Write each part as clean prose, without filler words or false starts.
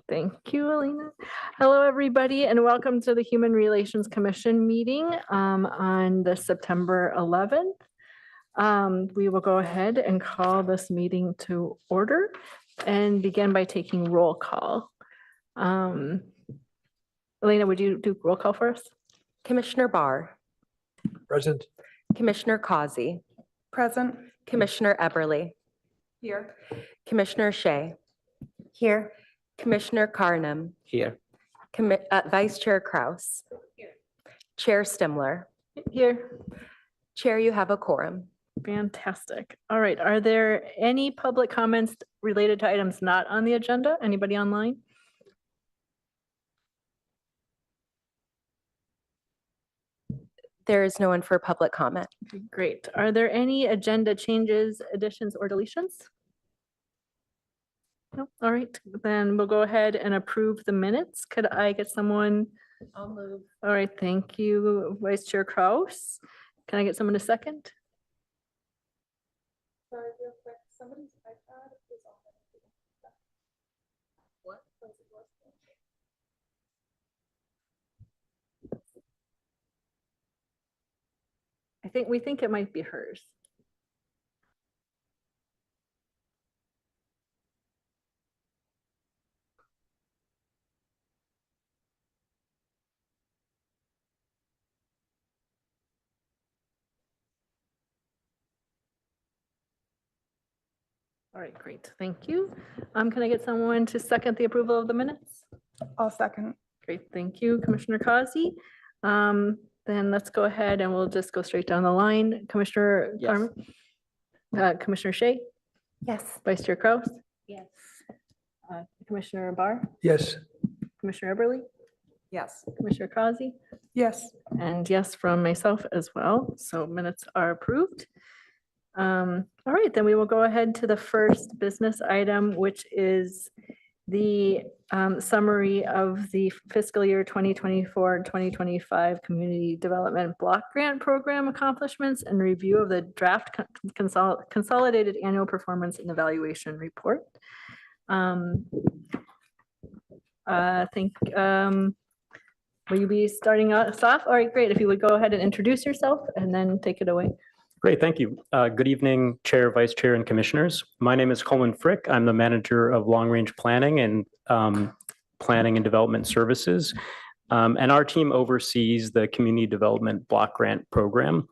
Thank you, Alina. Hello, everybody, and welcome to the Human Relations Commission meeting on the September 11th. We will go ahead and call this meeting to order and begin by taking roll call. Elena, would you do roll call for us? Commissioner Barr. Present. Commissioner Causey. Present. Commissioner Eberly. Here. Commissioner Shea. Here. Commissioner Carnum. Here. Vice Chair Kraus. Here. Chair Stimler. Here. Chair, you have a quorum. Fantastic. All right. Are there any public comments related to items not on the agenda? Anybody online? There is no one for public comment. Okay, great. Are there any agenda changes, additions, or deletions? No. All right, then we'll go ahead and approve the minutes. Could I get someone? I'll move. All right, thank you, Vice Chair Kraus. Can I get someone to second? Sorry, real quick. Somebody's iPad is on. What? We think it might be hers. All right, great. Thank you. Can I get someone to second the approval of the minutes? I'll second. Great, thank you, Commissioner Causey. Then let's go ahead and we'll just go straight down the line. Commissioner Yes. Carmen, Commissioner Shea, Yes. Vice Chair Kraus, Yes. Commissioner Barr, Yes. Commissioner Eberly, Yes. Commissioner Causey, Yes. and yes from myself as well. So minutes are approved. All right, then we will go ahead to the first business item, which is the summary of the fiscal year 2024-2025 Community Development Block Grant Program accomplishments and review of the draft consolidated annual performance and evaluation report. I think, will you be starting us off? All right, great. If you would go ahead and introduce yourself and then take it away. Great, thank you. Good evening, Chair, Vice Chair, and Commissioners. My name is Coleman Frick. I'm the Manager of Long Range Planning and Planning and Development Services. And our team oversees the Community Development Block Grant Program.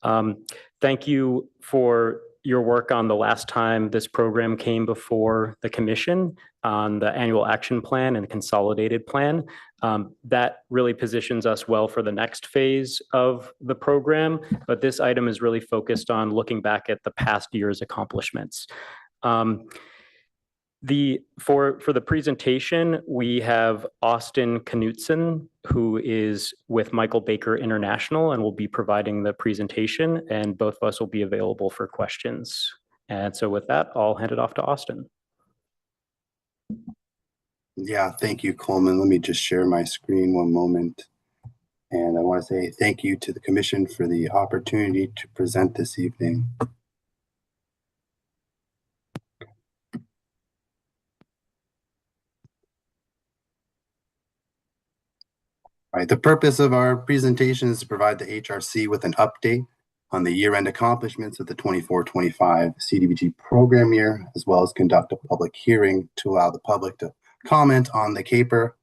Thank you for your work on the last time this program came before the Commission on the annual action plan and consolidated plan. That really positions us well for the next phase of the program, but this item is really focused on looking back at the past year's accomplishments. For the presentation, we have Austin Knutson, who is with Michael Baker International and will be providing the presentation, and both of us will be available for questions. And so with that, I'll hand it off to Austin. Yeah, thank you, Coleman. Let me just share my screen one moment. And I want to say thank you to the Commission for the opportunity to present this evening. All right, the purpose of our presentation is to provide the HRC with an update on the year-end accomplishments of the 24-25 CDBG program year, as well as conduct a public hearing to allow the public to comment on the CAPER.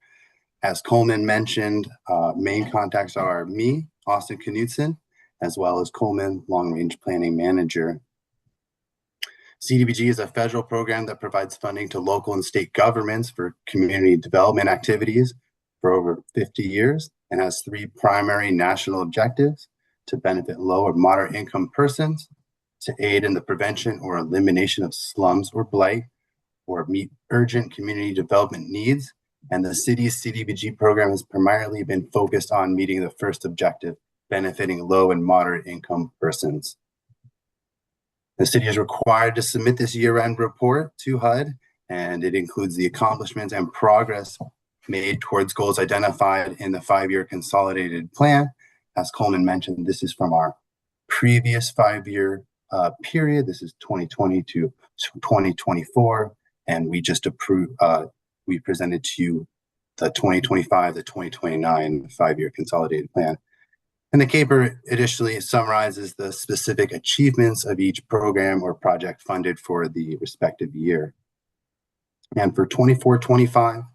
As Coleman mentioned, main contacts are me, Austin Knutson, as well as Coleman, Long Range Planning Manager. CDBG is a federal program that provides funding to local and state governments for community development activities for over 50 years and has three primary national objectives: to benefit low or moderate income persons, to aid in the prevention or elimination of slums or blight, or meet urgent community development needs. And the city's CDBG program has primarily been focused on meeting the first objective, benefiting low and moderate income persons. The city is required to submit this year-end report to HUD, and it includes the accomplishments and progress made towards goals identified in the 5-year consolidated plan. As Coleman mentioned, this is from our previous 5-year period. This is 2020 to 2024. And we just we presented to you the 2025 to 2029 5-year consolidated plan. And the CAPER additionally summarizes the specific achievements of each program or project funded for the respective year. And for 24-25,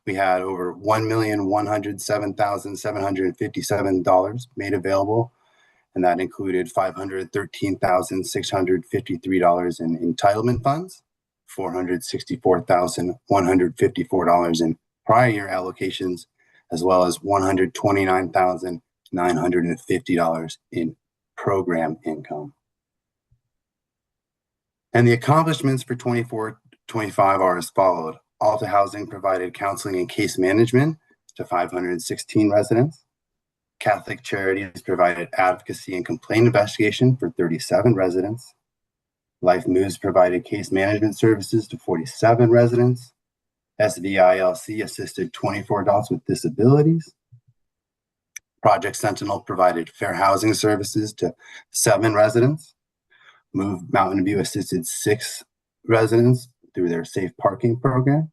we had over $1,107,757 made available, and that included $513,653 in entitlement funds, $464,154 in prior year allocations, as well as $129,950 in program income. And the accomplishments for 24-25 are as followed. Alta Housing provided counseling and case management to 516 residents. Catholic Charities provided advocacy and complaint investigation for 37 residents. Life Moves provided case management services to 47 residents. SVILC assisted 24 adults with disabilities. Project Sentinel provided fair housing services to 7 residents. Move Mountain View assisted 6 residents through their safe parking program.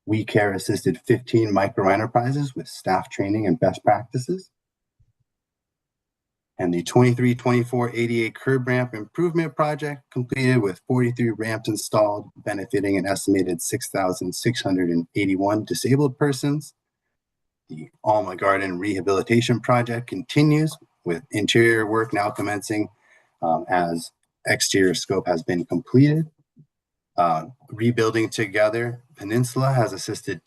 We Care assisted 15 micro enterprises with staff training and best practices. And the 23-24 ADA curb ramp improvement project completed with 43 ramps installed, benefiting an estimated 6,681 disabled persons. The Alma Garden rehabilitation project continues with interior work now commencing as exterior scope has been completed. Rebuilding Together Peninsula has assisted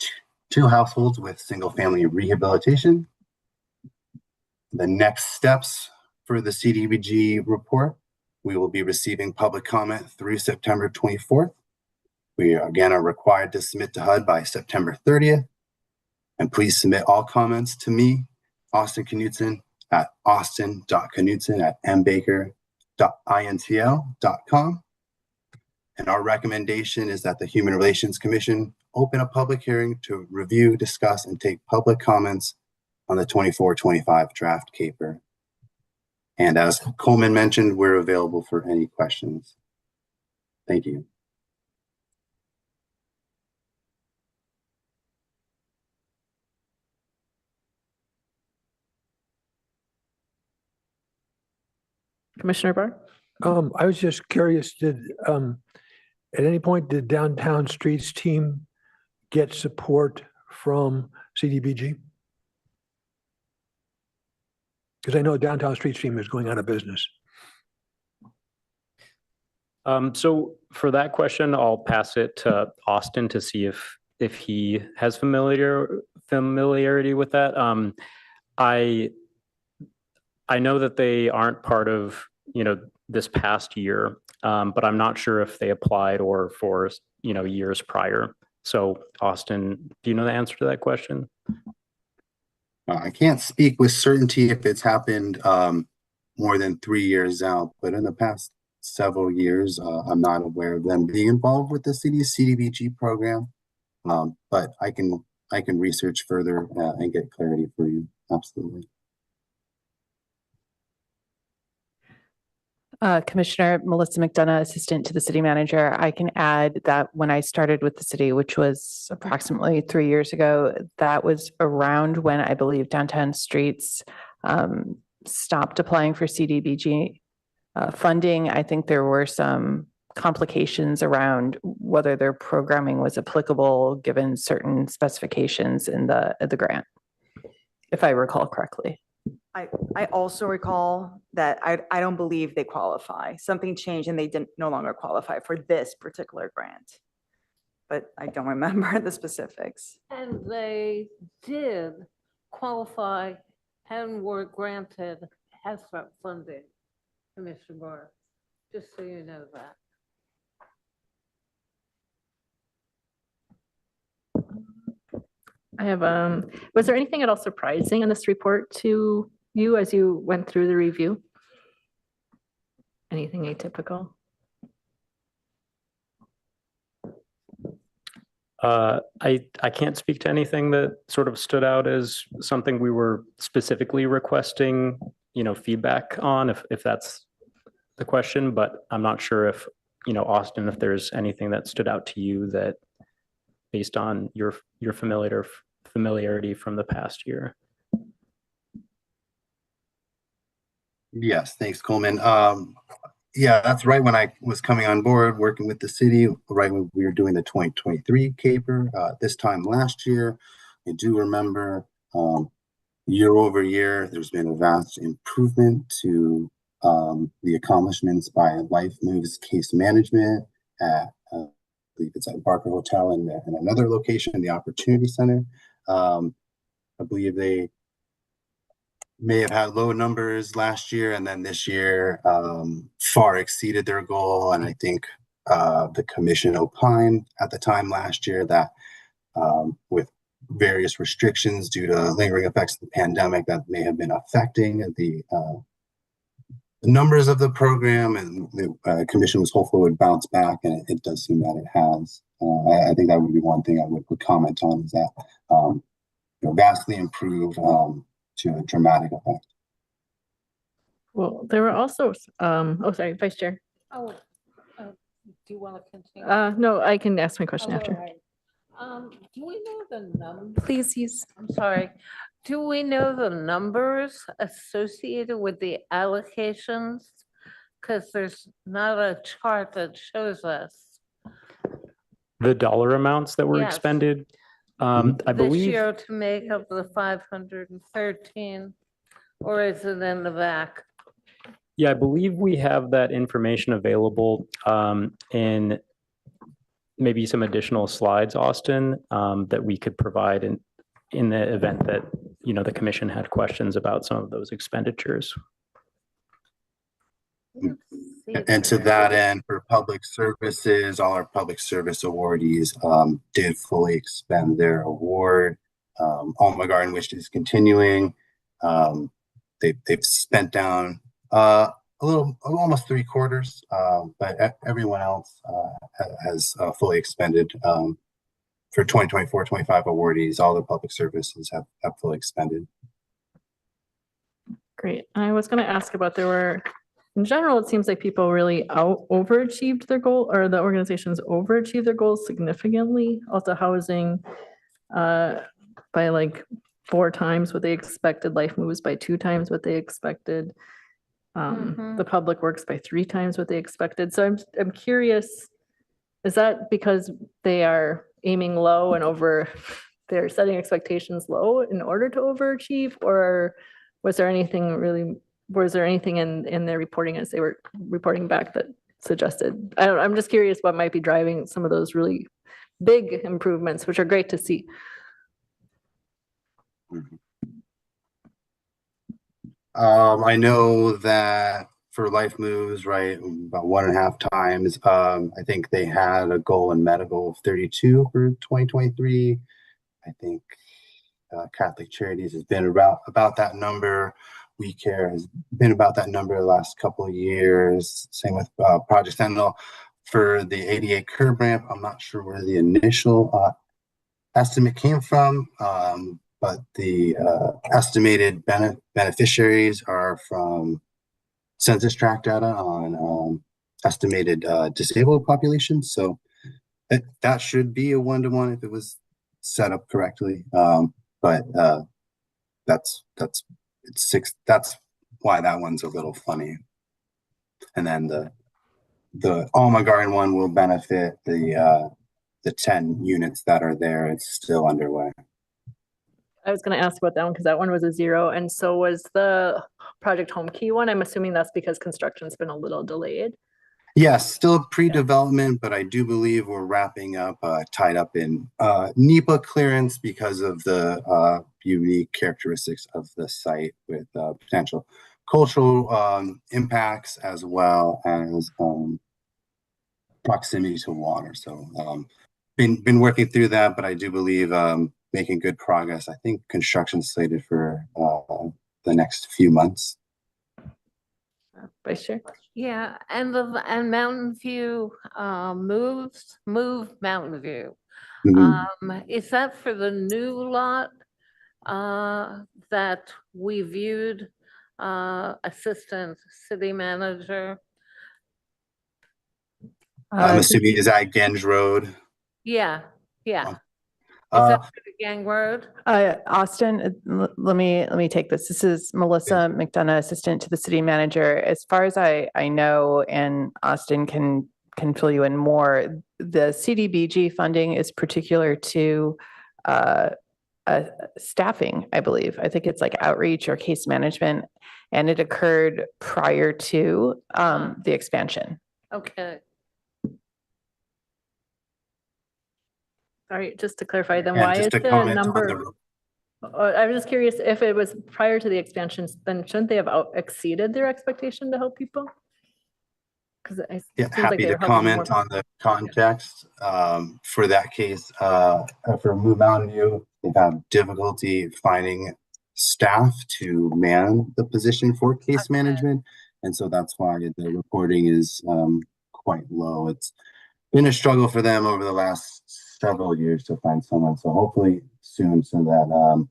2 households with single-family rehabilitation. The next steps for the CDBG report, we will be receiving public comment through September 24th. We again are required to submit to HUD by September 30th. And please submit all comments to me, Austin Knutson, at austin.knutson@mbaker.intl.com. And our recommendation is that the Human Relations Commission open a public hearing to review, discuss, and take public comments on the 24-25 draft CAPER. And as Coleman mentioned, we're available for any questions. Thank you. Commissioner Barr? I was just curious, at any point, did Downtown Streets team get support from CDBG? Because I know Downtown Streets team is going out of business. So for that question, I'll pass it to Austin to see if he has familiarity with that. I know that they aren't part of, this past year, but I'm not sure if they applied or for, years prior. So Austin, do you know the answer to that question? I can't speak with certainty if it's happened more than 3 years out, but in the past several years, I'm not aware of them being involved with the CDBG program. But I can research further and get clarity for you. Absolutely. Commissioner Melissa McDonough, Assistant to the City Manager. I can add that when I started with the city, which was approximately 3 years ago, that was around when I believe Downtown Streets stopped applying for CDBG funding. I think there were some complications around whether their programming was applicable given certain specifications in the grant, if I recall correctly. I also recall that I don't believe they qualify. Something changed and they no longer qualify for this particular grant. But I don't remember the specifics. And they did qualify and were granted HAZRAP funding, Commissioner Barr, just so you know that. I have, was there anything at all surprising in this report to you as you went through the review? Anything atypical? I can't speak to anything that sort of stood out as something we were specifically requesting, feedback on, if that's the question, but I'm not sure if Austin, if there's anything that stood out to you that based on your familiarity from the past year. Yes, thanks, Coleman. Yeah, that's right. When I was coming on board, working with the city, right when we were doing the 2023 caper, this time last year, I do remember year over year, there's been a vast improvement to the accomplishments by Life Moves case management at, I believe it's at Barker Hotel and another location, the Opportunity Center. I believe they may have had low numbers last year, and then this year far exceeded their goal. And I think the commission opined at the time last year that with various restrictions due to lingering effects of the pandemic that may have been affecting the numbers of the program, and the commission was hopeful it would bounce back, and it does seem that it has. I think that would be one thing I would comment on, is that vastly improved to a dramatic effect. Well, there were also, oh, sorry, Vice Chair. Oh, do you want to continue? No, I can ask my question Oh, after. all right. Do we know the numbers? Please use. I'm sorry. Do we know the numbers associated with the allocations? Because there's not a chart that shows us. The dollar amounts that were Yes. expended, I This believe. year to make up the 513, or is it in the back? Yeah, I believe we have that information available in maybe some additional slides, Austin, that we could provide in the event that, the commission had questions about some of those expenditures. And to that end, for public services, all our public service awardees did fully expend their award. Home Garden, which is continuing, they've spent down a little, almost 3/4, but everyone else has fully expended. For 2024-25 awardees, all the public services have fully expended. Great. I was going to ask about, in general, it seems like people really overachieved their goal, or the organizations overachieved their goals significantly. Also housing by like 4 times what they expected, Life Moves by 2 times what they expected, the Public Works by 3 times what they expected. So I'm curious, is that because they are aiming low and they're setting expectations low in order to overachieve, or was there anything in their reporting as they were reporting back that suggested? I'm just curious what might be driving some of those really big improvements, which are great to see. I know that for Life Moves, right, about 1.5 times. I think they had a goal in medical of 32 for 2023. I think Catholic Charities has been about that number. We Care has been about that number the last couple of years. Same with Project Sentinel. For the ADA curb ramp, I'm not sure where the initial estimate came from, but the estimated beneficiaries are from census tract data on estimated disabled population. So that should be a 1-to-1 if it was set up correctly. But that's why that one's a little funny. And then the Alma Garden one will benefit the 10 units that are there. It's still underway. I was going to ask about that one because that one was a 0, and so was the Project Home Key one. I'm assuming that's because construction's been a little delayed. Yes, still pre-development, but I do believe we're wrapping up, tied up in NEPA clearance because of the unique characteristics of the site with potential cultural impacts as well as proximity to water. So been working through that, but I do believe making good progress. I think construction's slated for the next few months. Vice Chair? Yeah, and Mountain View move Mountain View. Is that for the new lot that we viewed, Assistant City Manager? I'm assuming is that Genge Road? Yeah, yeah. Is Uh, that for the Gang Road? Austin, let me take this. This is Melissa McDonough, Assistant to the City Manager. As far as I know, and Austin can fill you in more, the CDBG funding is particular to staffing, I believe. I think it's like outreach or case management, and it occurred prior to the expansion. Okay. Sorry, just to clarify, then and why just is to the comment on number? I was just curious if it was prior to the expansions, then shouldn't they have exceeded their expectation to help people? Because it Yeah, seems like happy they to were helping more. comment on the context. For that case, for Move Mountain View, they've had difficulty finding staff to man the position for case Okay. management. And so that's why the reporting is quite low. It's been a struggle for them over the last several years to find someone. So hopefully soon so that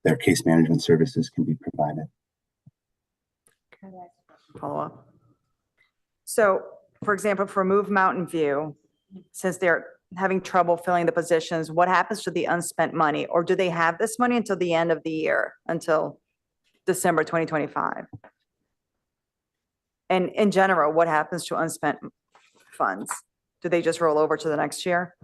their case management services can be provided. Follow up. So, for example, for Move Mountain View, since they're having trouble filling the positions, what happens to the unspent money? Or do they have this money until the end of the year, until December 2025? And in general, what happens to unspent funds? Do they just roll over to the next year?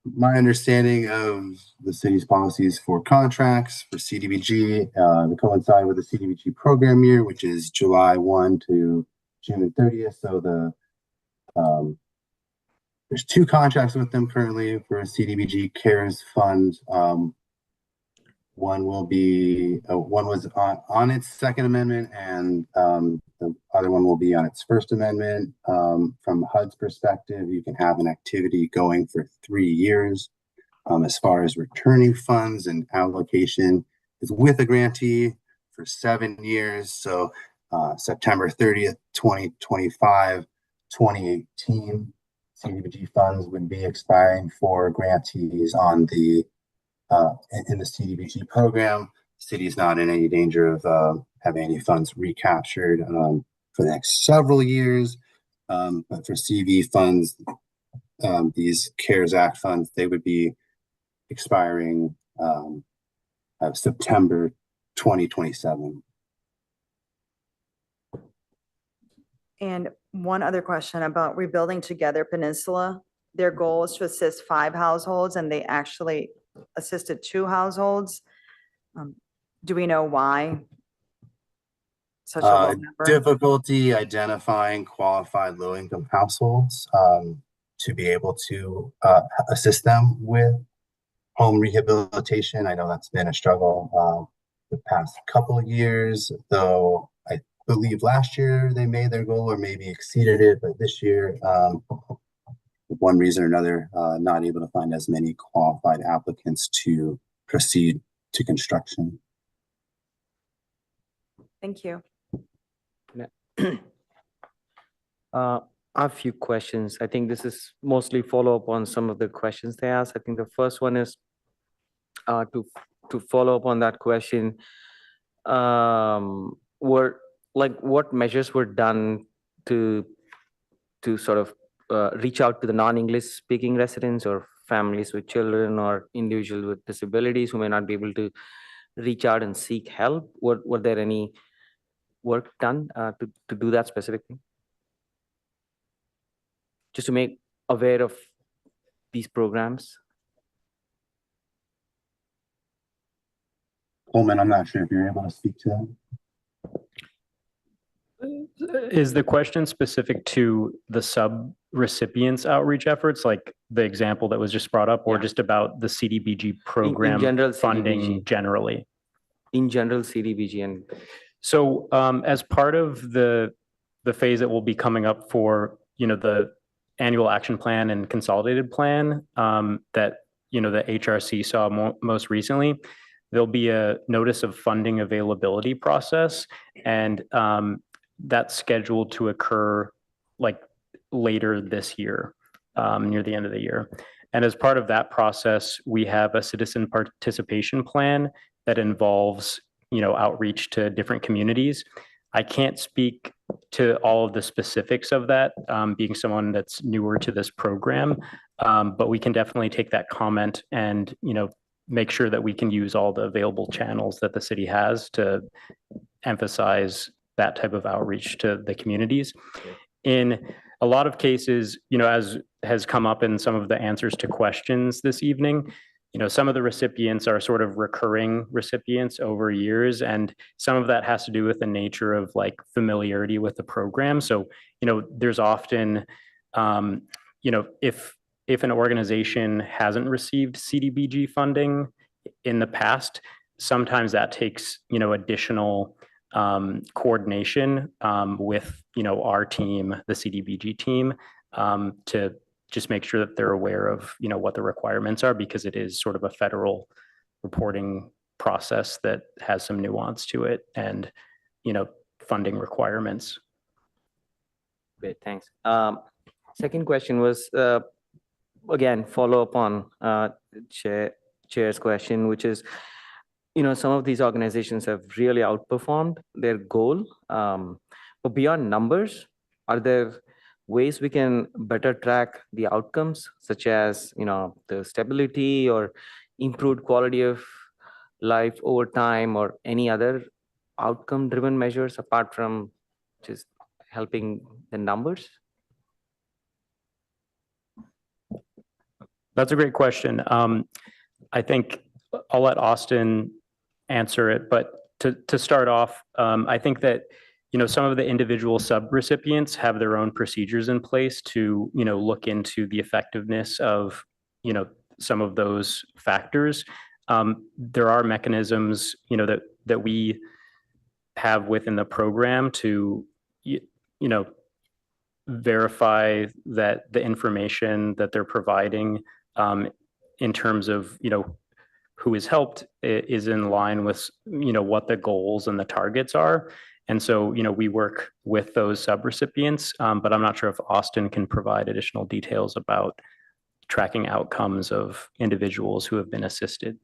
My understanding of the city's policies for contracts for CDBG, they coincide with the CDBG program year, which is July 1 to June 30th. So there's 2 contracts with them currently for a CDBG CARES fund. One was on its second amendment, and the other one will be on its first amendment. From HUD's perspective, you can have an activity going for 3 years. As far as returning funds and allocation is with a grantee for 7 years. So September 30th, 2025, 2018 CDBG funds would be expiring for grantees on the in the CDBG program. The city is not in any danger of having any funds recaptured for the next several years. But for CV funds, these CARES Act funds, they would be expiring September 2027. And one other question about Rebuilding Together Peninsula. Their goal is to assist 5 households, and they actually assisted 2 households. Do we know why? Such a low number? Difficulty identifying qualified low-income households to be able to assist them with home rehabilitation. I know that's been a struggle the past couple of years, though I believe last year they made their goal or maybe exceeded it, but this year, for one reason or another, not able to find as many qualified applicants to proceed to construction. Thank you. I have a few questions. I think this is mostly follow up on some of the questions they asked. I think the first one is to follow up on that question. What measures were done to sort of reach out to the non-English speaking residents or families with children or individuals with disabilities who may not be able to reach out and seek help? Were there any work done to do that specifically? Just to make aware of these programs? Coleman, I'm not sure if you're able to speak to that. Is the question specific to the sub-recipients outreach efforts, like the example that was just brought up, or just about the CDBG program general, funding CDBG. generally? In general, CDBG and So as part of the phase that will be coming up for, the annual action plan and consolidated plan that, the HRC saw most recently, there'll be a notice of funding availability process, and that's scheduled to occur like later this year, near the end of the year. And as part of that process, we have a citizen participation plan that involves, outreach to different communities. I can't speak to all of the specifics of that, being someone that's newer to this program, but we can definitely take that comment and, make sure that we can use all the available channels that the city has to emphasize that type of outreach to the communities. In a lot of cases, as has come up in some of the answers to questions this evening, some of the recipients are sort of recurring recipients over years, and some of that has to do with the nature of like familiarity with the program. So, there's often, if an organization hasn't received CDBG funding in the past, sometimes that takes, additional coordination with, our team, the CDBG team, to just make sure that they're aware of, what the requirements are, because it is sort of a federal reporting process that has some nuance to it and, funding requirements. Great, thanks. Second question was, again, follow up on Chair's question, which is, some of these organizations have really outperformed their goal. But beyond numbers, are there ways we can better track the outcomes, such as, the stability or improved quality of life over time, or any other outcome-driven measures apart from just helping the numbers? That's a great question. I think I'll let Austin answer it, but to start off, I think that, some of the individual sub-recipients have their own procedures in place to, look into the effectiveness of, some of those factors. There are mechanisms, that we have within the program to, verify that the information that they're providing, in terms of, who is helped is in line with, what the goals and the targets are. And so, we work with those sub-recipients, but I'm not sure if Austin can provide additional details about tracking outcomes of individuals who have been assisted.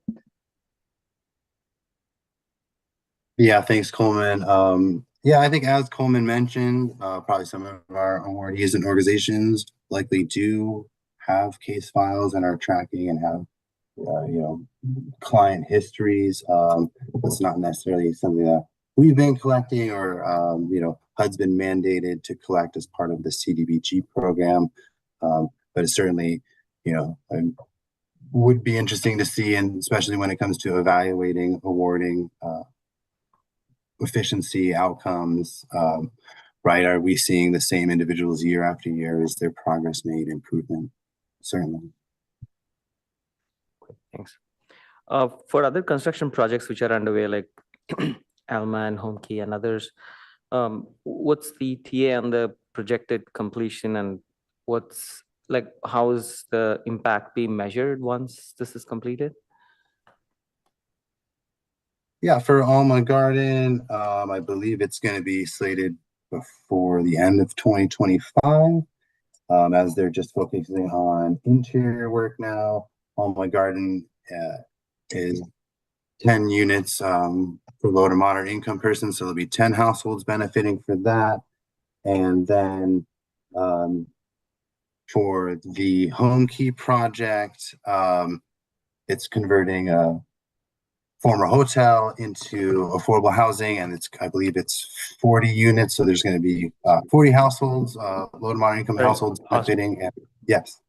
Yeah, thanks, Coleman. I think as Coleman mentioned, probably some of our awardees and organizations likely do have case files and are tracking and have, client histories. It's not necessarily something that we've been collecting or, HUD's been mandated to collect as part of the CDBG program. But it's certainly, would be interesting to see, and especially when it comes to evaluating, awarding, efficiency outcomes, right? Are we seeing the same individuals year after year? Is there progress made, improvement? Certainly. Thanks. For other construction projects which are underway, like Alma and Home Key and others, what's the TA on the projected completion, and how is the impact being measured once this is completed? Yeah, for Alma Garden, I believe it's going to be slated before the end of 2025, as they're just focusing on interior work now. Alma Garden is 10 units for low to moderate income persons, so there'll be 10 households benefiting for that. And then for the Home Key project, it's converting a former hotel into affordable housing, and I believe it's 40 units. So there's going to be 40 households, low to moderate income households benefiting. And yes.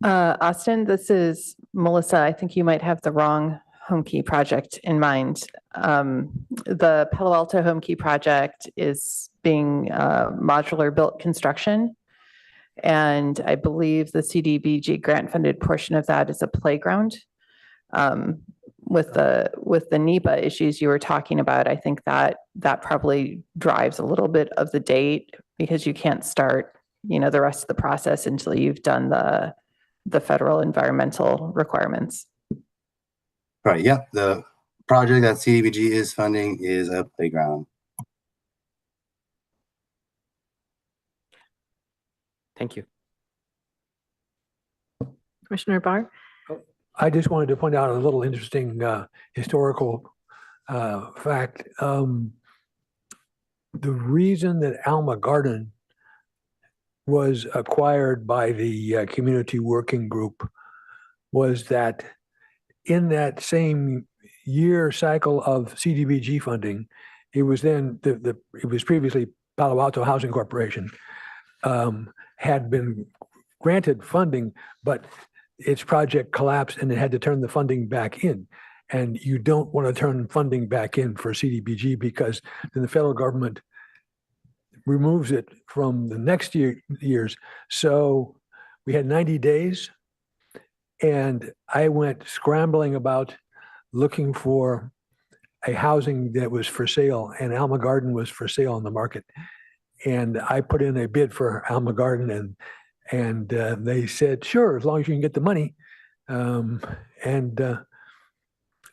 Austin, this is Melissa. I think you might have the wrong Home Key project in mind. The Palo Alto Home Key project is being modular built construction. And I believe the CDBG grant funded portion of that is a playground. With the NEPA issues you were talking about, I think that probably drives a little bit of the date, because you can't start, the rest of the process until you've done the federal environmental requirements. Right. Yep. The project that CDBG is funding is a playground. Thank you. Commissioner Barr? I just wanted to point out a little interesting historical fact. the reason that Alma Garden was acquired by the Community Working Group was that in that same year cycle of CDBG funding, it was then it was previously Palo Alto Housing Corporation had been granted funding, but its project collapsed and it had to turn the funding back in. And you don't want to turn funding back in for CDBG because then the federal government removes it from the next years. So we had 90 days and I went scrambling about looking for a housing that was for sale, and Alma Garden was for sale on the market. And I put in a bid for Alma Garden and they said, sure, as long as you can get the money.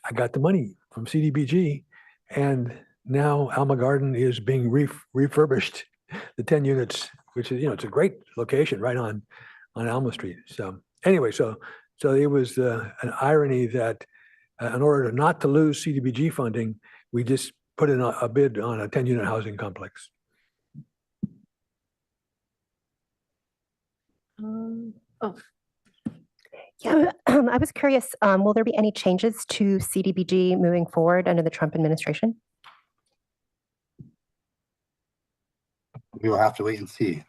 I got the money from CDBG, and now Alma Garden is being refurbished, the 10 units, which is, it's a great location right on Alma Street. So anyway, so it was an irony that in order not to lose CDBG funding, we just put in a bid on a 10-unit housing complex. Yeah, I was curious, will there be any changes to CDBG moving forward under the Trump administration? We will have to wait and see.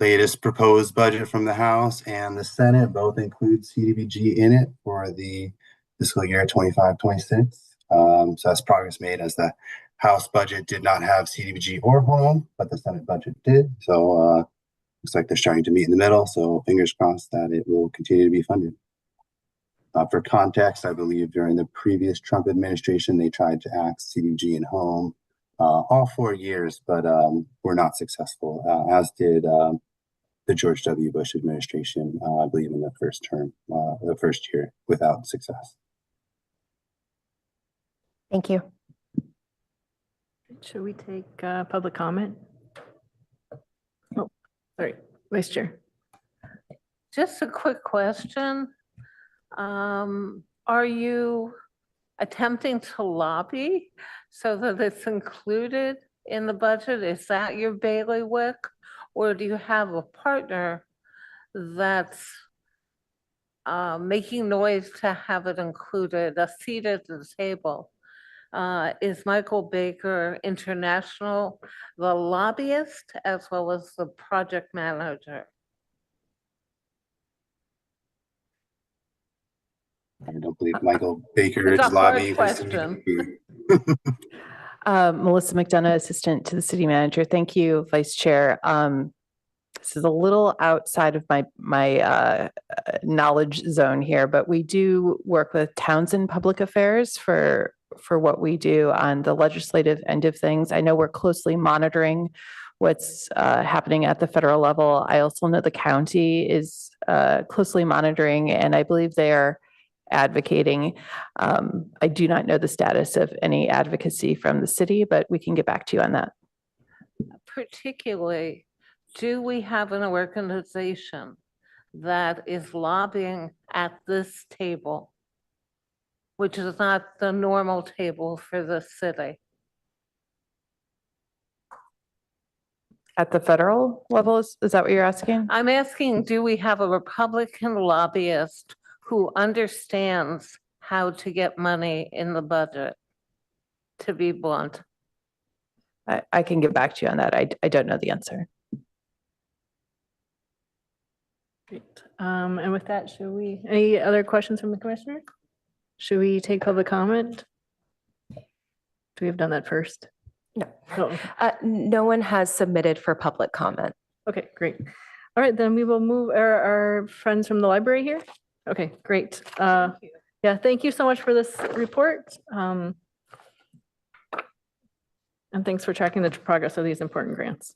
Latest proposed budget from the House and the Senate both include CDBG in it for the fiscal year 25-26. So that's progress made, as the House budget did not have CDBG or home, but the Senate budget did. So looks like they're starting to meet in the middle. So fingers crossed that it will continue to be funded. For context, I believe during the previous Trump administration, they tried to axe CDBG and home all 4 years, but were not successful, as did the George W. Bush administration, I believe in the first term, the first year, without success. Thank you. Should we take public comment? Oh, sorry, Vice Chair. Just a quick question. Are you attempting to lobby so that it's included in the budget? Is that your bailiwick? Or do you have a partner that's making noise to have it included, a seat at the table? Is Michael Baker International the lobbyist as well as the project manager? I don't believe Michael Baker It's is a hard lobbying. question. Melissa McDonough, Assistant to the City Manager. Thank you, Vice Chair. This is a little outside of my knowledge zone here, but we do work with Townsend Public Affairs for what we do on the legislative end of things. I know we're closely monitoring what's happening at the federal level. I also know the county is closely monitoring, and I believe they are advocating. I do not know the status of any advocacy from the city, but we can get back to you on that. Particularly, do we have an organization that is lobbying at this table, which is not the normal table for the city? At the federal level, is that what you're asking? I'm asking, do we have a Republican lobbyist who understands how to get money in the budget, to be blunt? I can get back to you on that. I don't know the answer. Great. And with that, any other questions from the commissioner? Should we take public comment? Do we have done that first? No. Oh, No one has submitted for public comment. okay, great. All right, then we will move our friends from the library here. Okay, great. Yeah, thank you so much for this report. And thanks for tracking the progress of these important grants.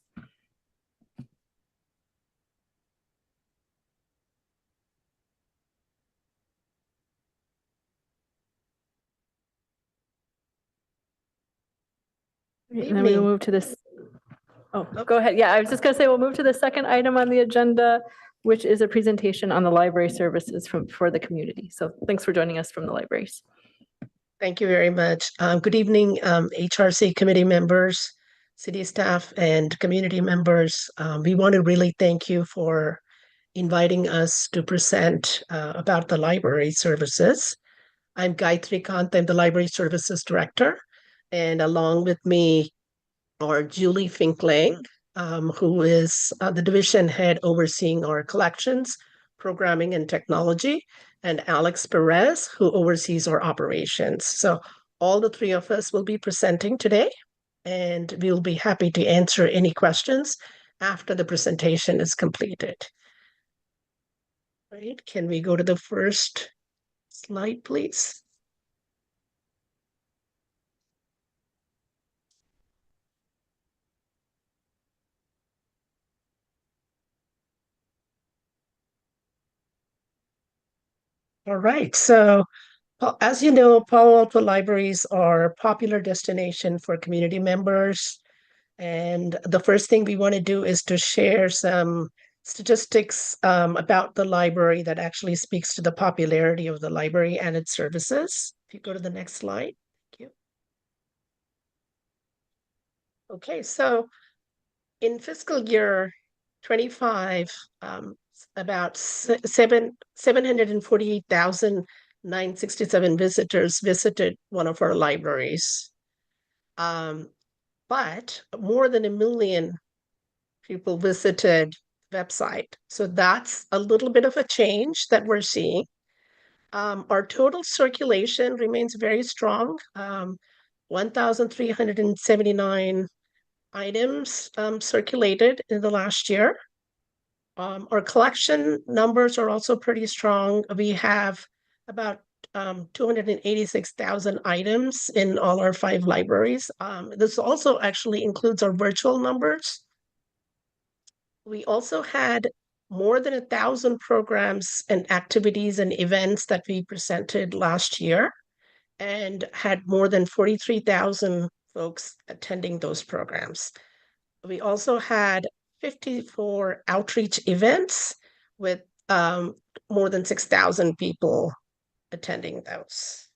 And then we will move to this. Oh, go ahead. Yeah, I was just going to say we'll move to the second item on the agenda, which is a presentation on the library services for the community. So thanks for joining us from the libraries. Thank you very much. Good evening, HRC committee members, city staff, and community members. We want to really thank you for inviting us to present about the library services. I'm Gayatri Kant, I'm the Library Services Director, and along with me are Julie Finklang, who is the division head overseeing our collections, programming, and technology, and Alex Perez, who oversees our operations. So all the three of us will be presenting today, and we'll be happy to answer any questions after the presentation is completed. Right, can we go to the first slide, please? All right, so as you know, Palo Alto libraries are a popular destination for community members. And the first thing we want to do is to share some statistics about the library that actually speaks to the popularity of the library and its services. If you go to the next slide, thank you. Okay, so in fiscal year 25, about 748,967 visitors visited one of our libraries. But more than 1 million people visited the website. So that's a little bit of a change that we're seeing. Our total circulation remains very strong. 1,379 items circulated in the last year. Our collection numbers are also pretty strong. We have about 286,000 items in all our 5 libraries. This also actually includes our virtual numbers. We also had more than 1,000 programs and activities and events that we presented last year, and had more than 43,000 folks attending those programs. We also had 54 outreach events with more than 6,000 people attending those.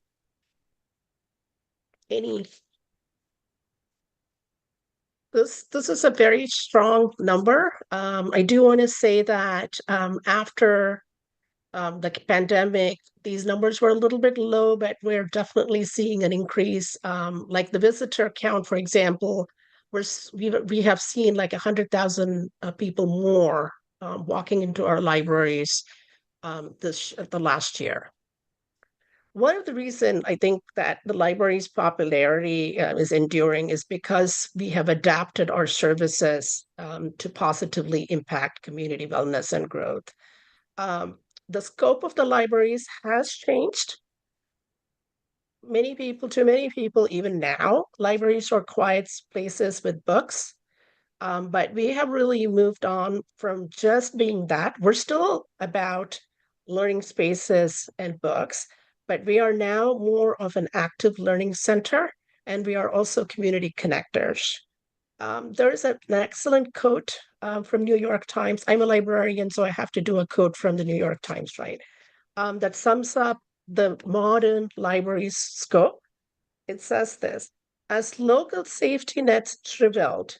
This is a very strong number. I do want to say that after the pandemic, these numbers were a little bit low, but we're definitely seeing an increase. Like the visitor count, for example, we have seen like 100,000 people more walking into our libraries the last year. One of the reasons I think that the library's popularity is enduring is because we have adapted our services to positively impact community wellness and growth. The scope of the libraries has changed. Many people, even now, libraries are quiet places with books. But we have really moved on from just being that. We're still about learning spaces and books, but we are now more of an active learning center, and we are also community connectors. There is an excellent quote from New York Times. I'm a librarian, so I have to do a quote from the New York Times, right? That sums up the modern library's scope. It says this: as local safety nets shriveled,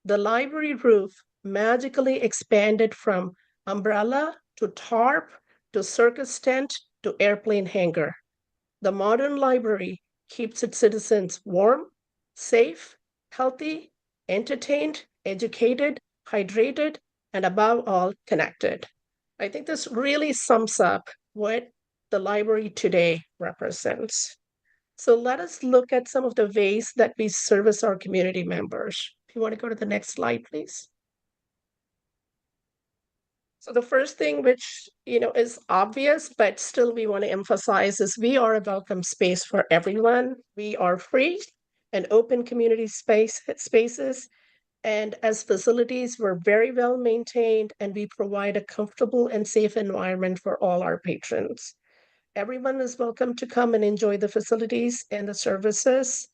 the library roof magically expanded from umbrella to tarp to circus tent to airplane hangar. The modern library keeps its citizens warm, safe, healthy, entertained, educated, hydrated, and above all, connected. I think this really sums up what the library today represents. So let us look at some of the ways that we service our community members. If you want to go to the next slide, please. So the first thing, which is obvious, but still we want to emphasize, is we are a welcome space for everyone. We are free and open community spaces. And as facilities, we're very well maintained, and we provide a comfortable and safe environment for all our patrons. Everyone is welcome to come and enjoy the facilities and the services.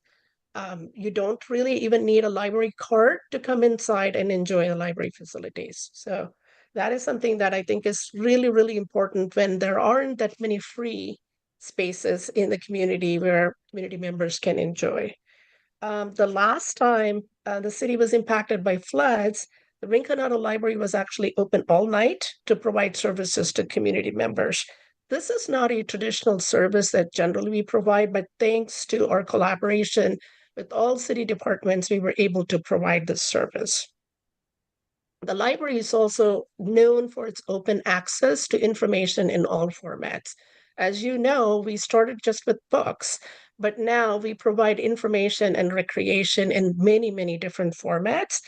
You don't really even need a library card to come inside and enjoy the library facilities. So that is something that I think is really, really important when there aren't that many free spaces in the community where community members can enjoy. The last time the city was impacted by floods, the Rinconado Library was actually open all night to provide services to community members. This is not a traditional service that generally we provide, but thanks to our collaboration with all city departments, we were able to provide this service. The library is also known for its open access to information in all formats. As you know, we started just with books, but now we provide information and recreation in many, many different formats.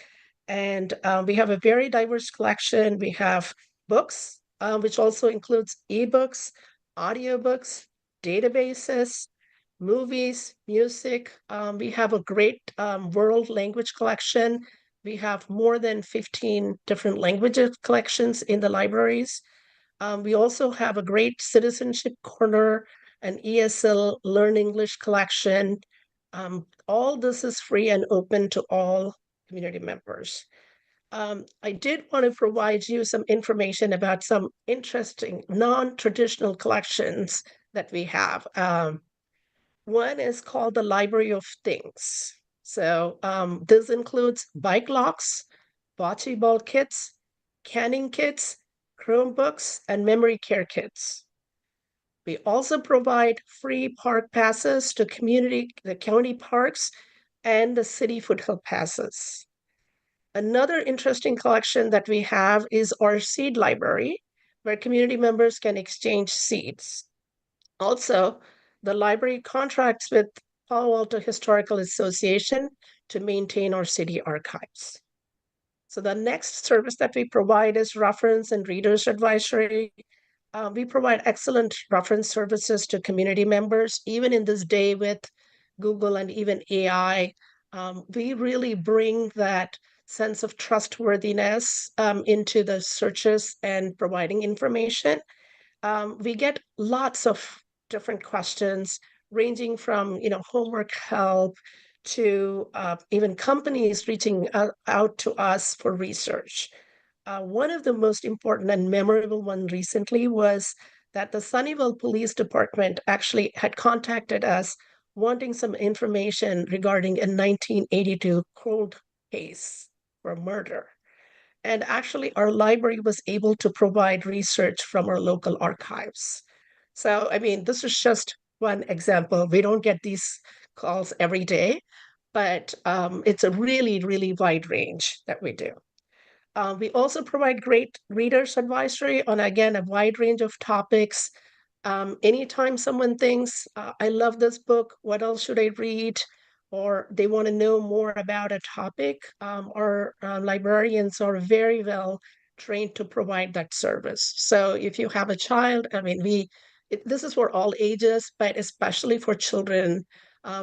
And we have a very diverse collection. We have books, which also includes ebooks, audiobooks, databases, movies, music. We have a great world language collection. We have more than 15 different languages collections in the libraries. We also have a great citizenship corner, an ESL Learn English collection. All this is free and open to all community members. I did want to provide you some information about some interesting non-traditional collections that we have. One is called the Library of Things. So this includes bike locks, bocce ball kits, canning kits, Chromebooks, and memory care kits. We also provide free park passes to the county parks and the city foothill passes. Another interesting collection that we have is our seed library, where community members can exchange seeds. Also, the library contracts with Palo Alto Historical Association to maintain our city archives. So the next service that we provide is reference and readers advisory. We provide excellent reference services to community members, even in this day with Google and even AI. We really bring that sense of trustworthiness into the searches and providing information. We get lots of different questions ranging from homework help to even companies reaching out to us for research. One of the most important and memorable one recently was that the Sunnyvale Police Department actually had contacted us wanting some information regarding a 1982 cold case for murder. And actually, our library was able to provide research from our local archives. So, I mean, this is just one example. We don't get these calls every day, but it's a really, really wide range that we do. We also provide great readers advisory on, again, a wide range of topics. Anytime someone thinks, I love this book, what else should I read? Or they want to know more about a topic, our librarians are very well trained to provide that service. So if you have a child, I mean, this is for all ages, but especially for children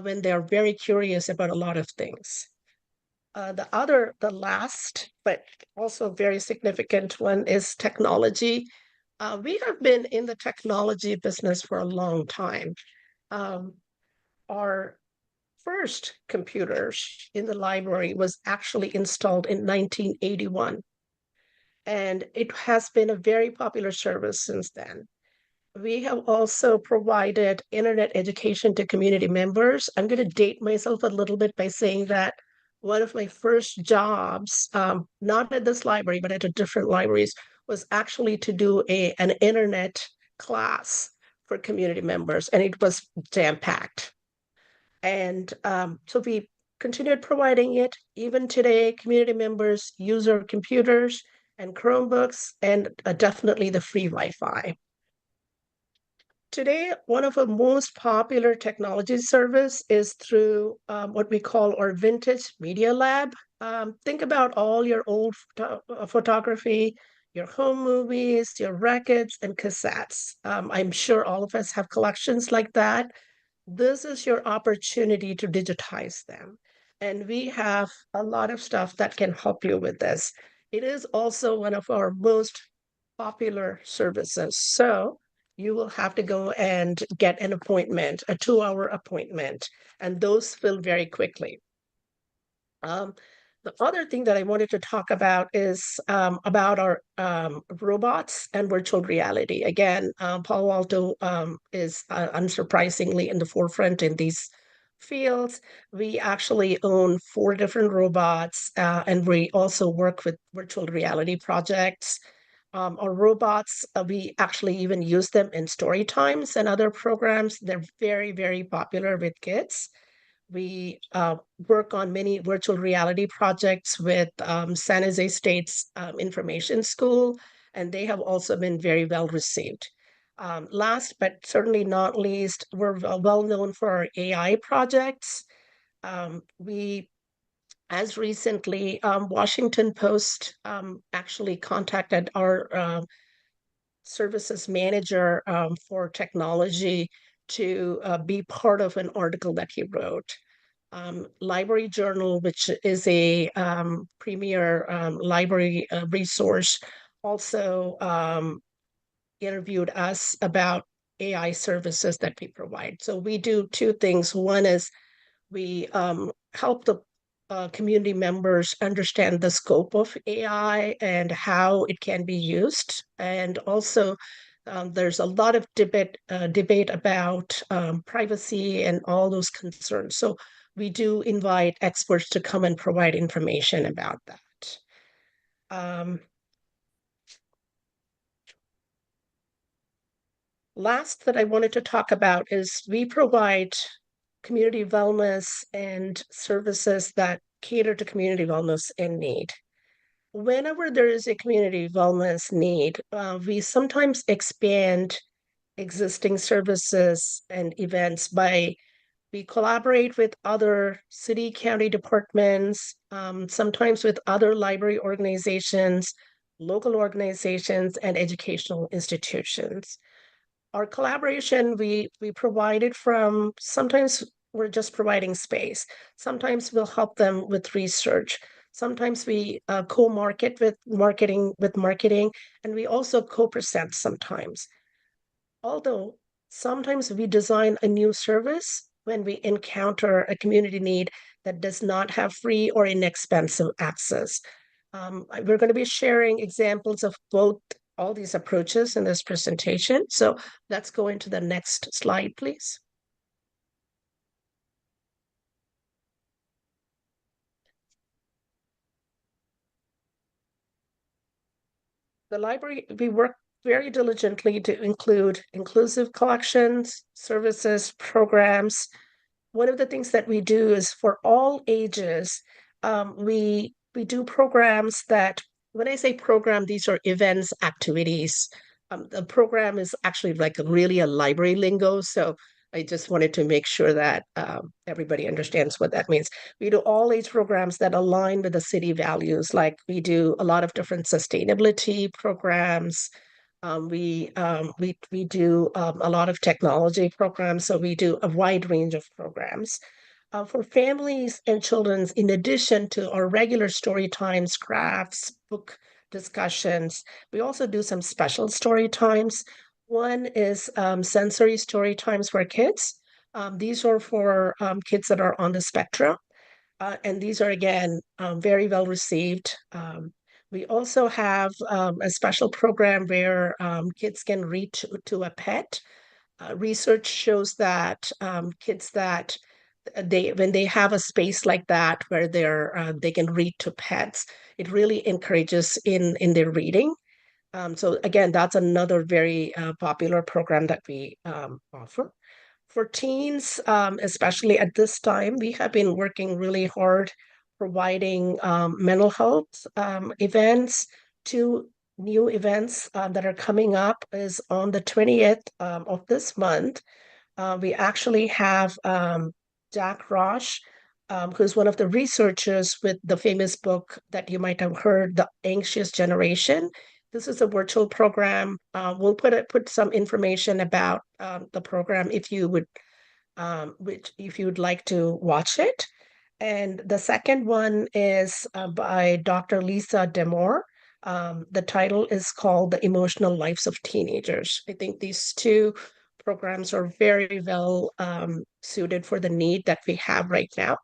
when they're very curious about a lot of things. The last, but also very significant one is technology. We have been in the technology business for a long time. Our first computers in the library was actually installed in 1981. And it has been a very popular service since then. We have also provided internet education to community members. I'm going to date myself a little bit by saying that one of my first jobs, not at this library, but at a different libraries, was actually to do an internet class for community members, and it was jam-packed. And so we continued providing it. Even today, community members use our computers and Chromebooks and definitely the free Wi-Fi. Today, one of the most popular technology service is through what we call our Vintage Media Lab. Think about all your old photography, your home movies, your records and cassettes. I'm sure all of us have collections like that. This is your opportunity to digitize them. And we have a lot of stuff that can help you with this. It is also one of our most popular services. So you will have to go and get an appointment, a 2-hour appointment, and those fill very quickly. The other thing that I wanted to talk about is about our robots and virtual reality. Again, Palo Alto is unsurprisingly in the forefront in these fields. We actually own 4 different robots, and we also work with virtual reality projects. Our robots, we actually even use them in story times and other programs. They're very, very popular with kids. We work on many virtual reality projects with San Jose State's information school, and they have also been very well received. Last but certainly not least, we're well known for our AI projects. We, as recently, Washington Post actually contacted our services manager for technology to be part of an article that he wrote. Library Journal, which is a premier library resource, also interviewed us about AI services that we provide. So we do 2 things. One is we help the community members understand the scope of AI and how it can be used. And also, there's a lot of debate about privacy and all those concerns. So we do invite experts to come and provide information about that. Last that I wanted to talk about is we provide community wellness and services that cater to community wellness and need. Whenever there is a community wellness need, we sometimes expand existing services and events by we collaborate with other city, county departments, sometimes with other library organizations, local organizations, and educational institutions. Our collaboration, we provide it from sometimes we're just providing space. Sometimes we'll help them with research. Sometimes we co-market with marketing, and we also co-present sometimes. Although sometimes we design a new service when we encounter a community need that does not have free or inexpensive access. We're going to be sharing examples of both all these approaches in this presentation. So let's go into the next slide, please. The library, we work very diligently to include inclusive collections, services, programs. One of the things that we do is for all ages, we do programs that, when I say program, these are events, activities. The program is actually like really a library lingo, so I just wanted to make sure that everybody understands what that means. We do all age programs that align with the city values, like we do a lot of different sustainability programs. We do a lot of technology programs, so we do a wide range of programs. For families and children's, in addition to our regular story times, crafts, book discussions, we also do some special story times. One is sensory story times for kids. These are for kids that are on the spectrum. And these are, again, very well received. We also have a special program where kids can read to a pet. Research shows that kids that when they have a space like that where they can read to pets, it really encourages in their reading. So again, that's another very popular program that we offer. For teens, especially at this time, we have been working really hard providing mental health events. 2 new events that are coming up is on the 20th of this month. We actually have Jack Rosh, who's one of the researchers with the famous book that you might have heard, The Anxious Generation. This is a virtual program. We'll put some information about the program if you would like to watch it. And the second one is by Dr. Lisa Demore. The title is called The Emotional Lives of Teenagers. I think these 2 programs are very well suited for the need that we have right now.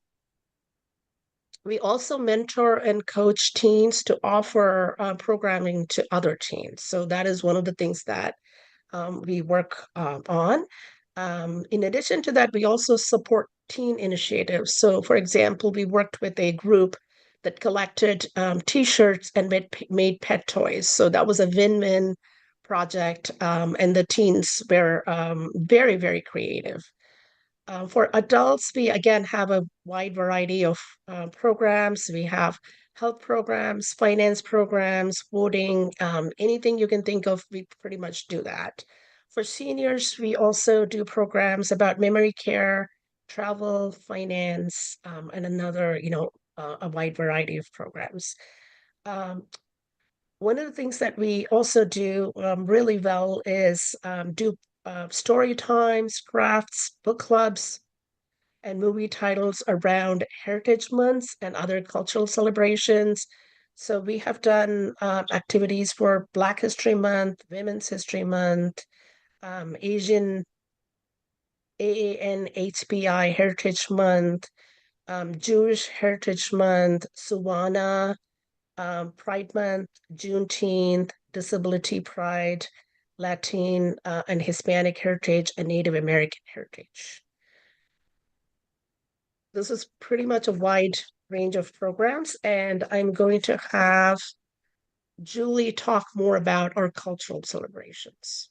We also mentor and coach teens to offer programming to other teens. So that is one of the things that we work on. In addition to that, we also support teen initiatives. So, for example, we worked with a group that collected T-shirts and made pet toys. So that was a win-win project, and the teens were very, very creative. For adults, we again have a wide variety of programs. We have health programs, finance programs, voting, anything you can think of, we pretty much do that. For seniors, we also do programs about memory care, travel, finance, and another, a wide variety of programs. One of the things that we also do really well is do story times, crafts, book clubs, and movie titles around Heritage Months and other cultural celebrations. So we have done activities for Black History Month, Women's History Month, Asian AANHBI Heritage Month, Jewish Heritage Month, Suwana, Pride Month, Juneteenth, Disability Pride, Latin and Hispanic Heritage, and Native American Heritage. This is pretty much a wide range of programs, and I'm going to have Julie talk more about our cultural celebrations.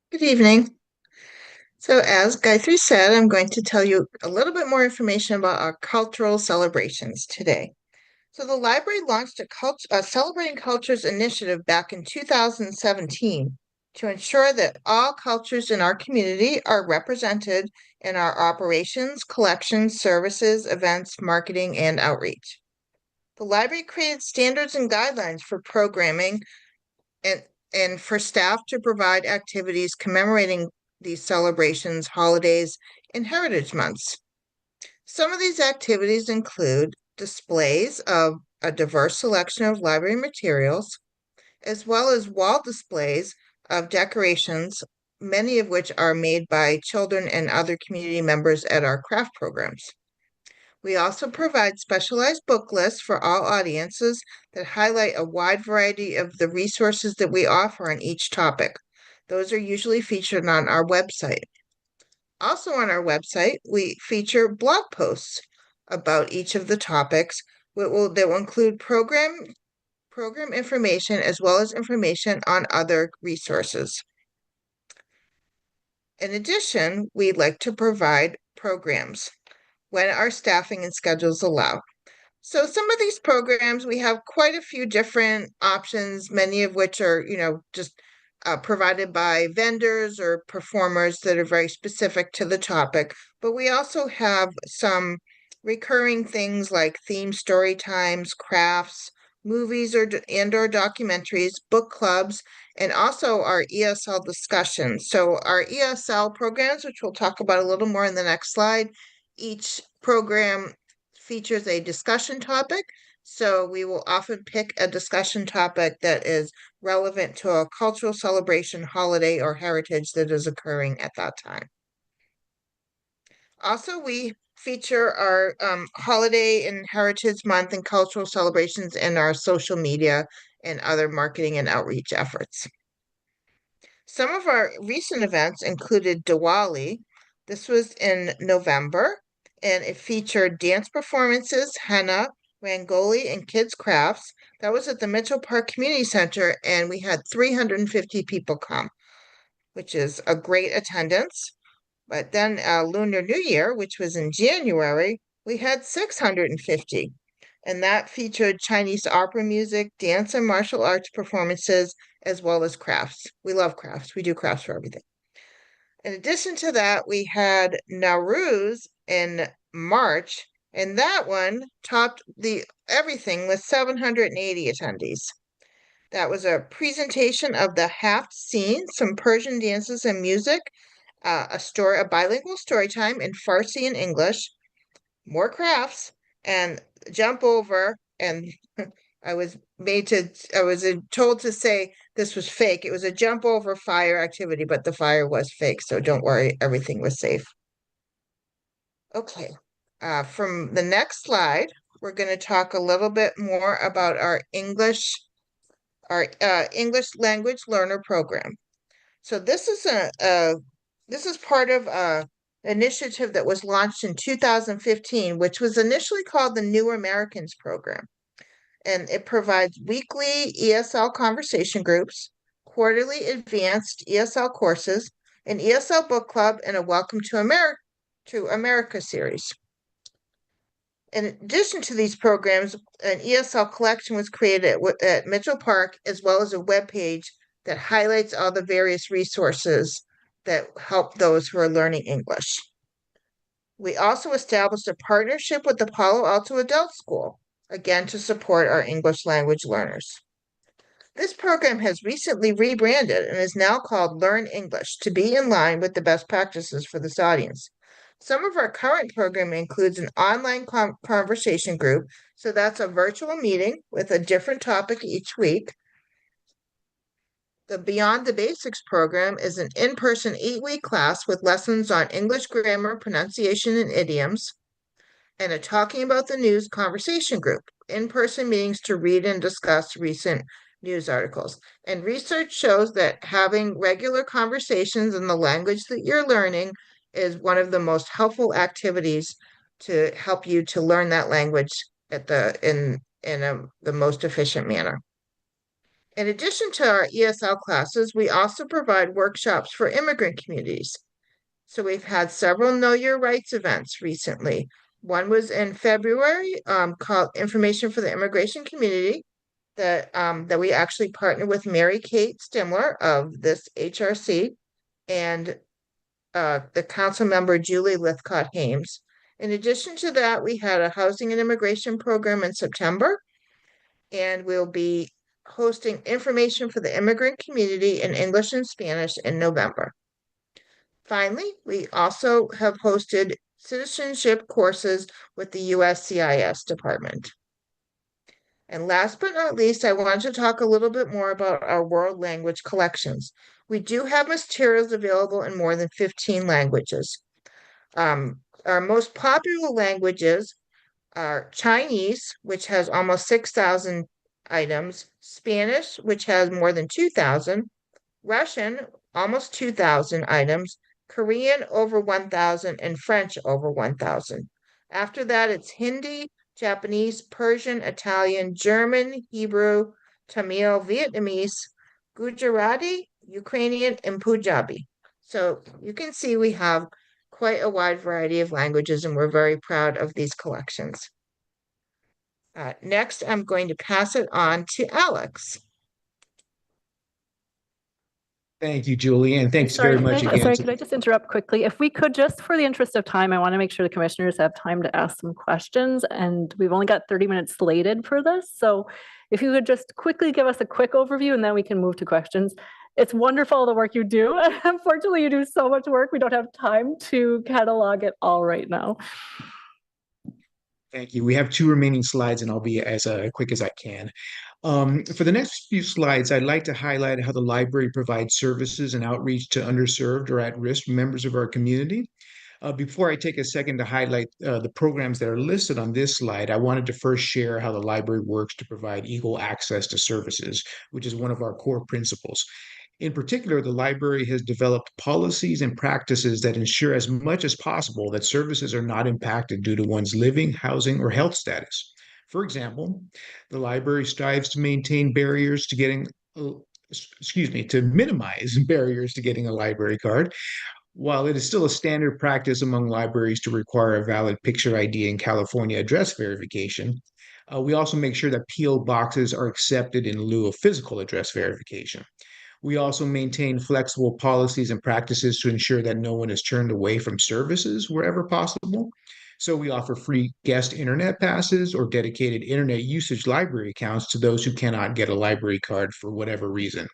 Good evening. So as Gayatri said, I'm going to tell you a little bit more information about our cultural celebrations today. So the library launched a Celebrating Cultures initiative back in 2017 to ensure that all cultures in our community are represented in our operations, collections, services, events, marketing, and outreach. The library created standards and guidelines for programming and for staff to provide activities commemorating these celebrations, holidays, and heritage months. Some of these activities include displays of a diverse selection of library materials, as well as wall displays of decorations, many of which are made by children and other community members at our craft programs. We also provide specialized book lists for all audiences that highlight a wide variety of the resources that we offer on each topic. Those are usually featured on our website. Also on our website, we feature blog posts about each of the topics that will include program information as well as information on other resources. In addition, we'd like to provide programs when our staffing and schedules allow. So some of these programs, we have quite a few different options, many of which are, just provided by vendors or performers that are very specific to the topic. But we also have some recurring things like theme story times, crafts, movies or documentaries, book clubs, and also our ESL discussions. So our ESL programs, which we'll talk about a little more in the next slide, each program features a discussion topic. So we will often pick a discussion topic that is relevant to a cultural celebration, holiday, or heritage that is occurring at that time. Also, we feature our holiday and heritage month and cultural celebrations in our social media and other marketing and outreach efforts. Some of our recent events included Diwali. This was in November, and it featured dance performances, henna, rangoli, and kids' crafts. That was at the Mitchell Park Community Center, and we had 350 people come, which is a great attendance. But then Lunar New Year, which was in January, we had 650. And that featured Chinese opera music, dance and martial arts performances, as well as crafts. We love crafts. We do crafts for everything. In addition to that, we had Nowruz in March, and that one topped everything with 780 attendees. That was a presentation of the Haft scene, some Persian dances and music, a bilingual story time in Farsi and English, more crafts, and jump over and I was told to say this was fake. It was a jump over fire activity, but the fire was fake. So don't worry, everything was safe. Okay, from the next slide, we're going to talk a little bit more about our English language learner program. So this is this is part of a initiative that was launched in 2015, which was initially called the New Americans Program. And it provides weekly ESL conversation groups, quarterly advanced ESL courses, an ESL book club, and a Welcome to America series. In addition to these programs, an ESL collection was created at Mitchell Park, as well as a webpage that highlights all the various resources that help those who are learning English. We also established a partnership with the Palo Alto Adult School, again to support our English language learners. This program has recently rebranded and is now called Learn English to be in line with the best practices for this audience. Some of our current programming includes an online conversation group, so that's a virtual meeting with a different topic each week. The Beyond the Basics program is an in-person 8-week class with lessons on English grammar, pronunciation, and idioms, and a Talking About the News conversation group, in-person meetings to read and discuss recent news articles. And research shows that having regular conversations in the language that you're learning is one of the most helpful activities to help you to learn that language in the most efficient manner. In addition to our ESL classes, we also provide workshops for immigrant communities. So we've had several Know Your Rights events recently. One was in February called Information for the Immigration Community that we actually partnered with Mary Kate Stimler of this HRC and the council member Julie Lithcott-Hames. In addition to that, we had a housing and immigration program in September, and we'll be hosting Information for the Immigrant Community in English and Spanish in November. Finally, we also have hosted citizenship courses with the USCIS department. And last but not least, I wanted to talk a little bit more about our world language collections. We do have materials available in more than 15 languages. Our most popular languages are Chinese, which has almost 6,000 items, Spanish, which has more than 2,000, Russian, almost 2,000 items, Korean, over 1,000, and French, over 1,000. After that, it's Hindi, Japanese, Persian, Italian, German, Hebrew, Tamil, Vietnamese, Gujarati, Ukrainian, and Punjabi. So you can see we have quite a wide variety of languages, and we're very proud of these collections. Next, I'm going to pass it on to Alex. Thank you, Julie, and thanks very much again. Sorry, could I just interrupt quickly? If we could, just for the interest of time, I want to make sure the commissioners have time to ask some questions, and we've only got 30 minutes slated for this. So if you could just quickly give us a quick overview, and then we can move to questions. It's wonderful the work you do. Unfortunately, you do so much work. We don't have time to catalog it all right now. Thank you. We have 2 remaining slides, and I'll be as quick as I can. For the next few slides, I'd like to highlight how the library provides services and outreach to underserved or at-risk members of our community. Before I take a second to highlight the programs that are listed on this slide, I wanted to first share how the library works to provide equal access to services, which is one of our core principles. In particular, the library has developed policies and practices that ensure as much as possible that services are not impacted due to one's living, housing, or health status. For example, the library strives to maintain barriers to getting, to minimize barriers to getting a library card. While it is still a standard practice among libraries to require a valid picture ID and California address verification, we also make sure that P.O. boxes are accepted in lieu of physical address verification. We also maintain flexible policies and practices to ensure that no one is turned away from services wherever possible. So we offer free guest internet passes or dedicated internet usage library accounts to those who cannot get a library card for whatever reason.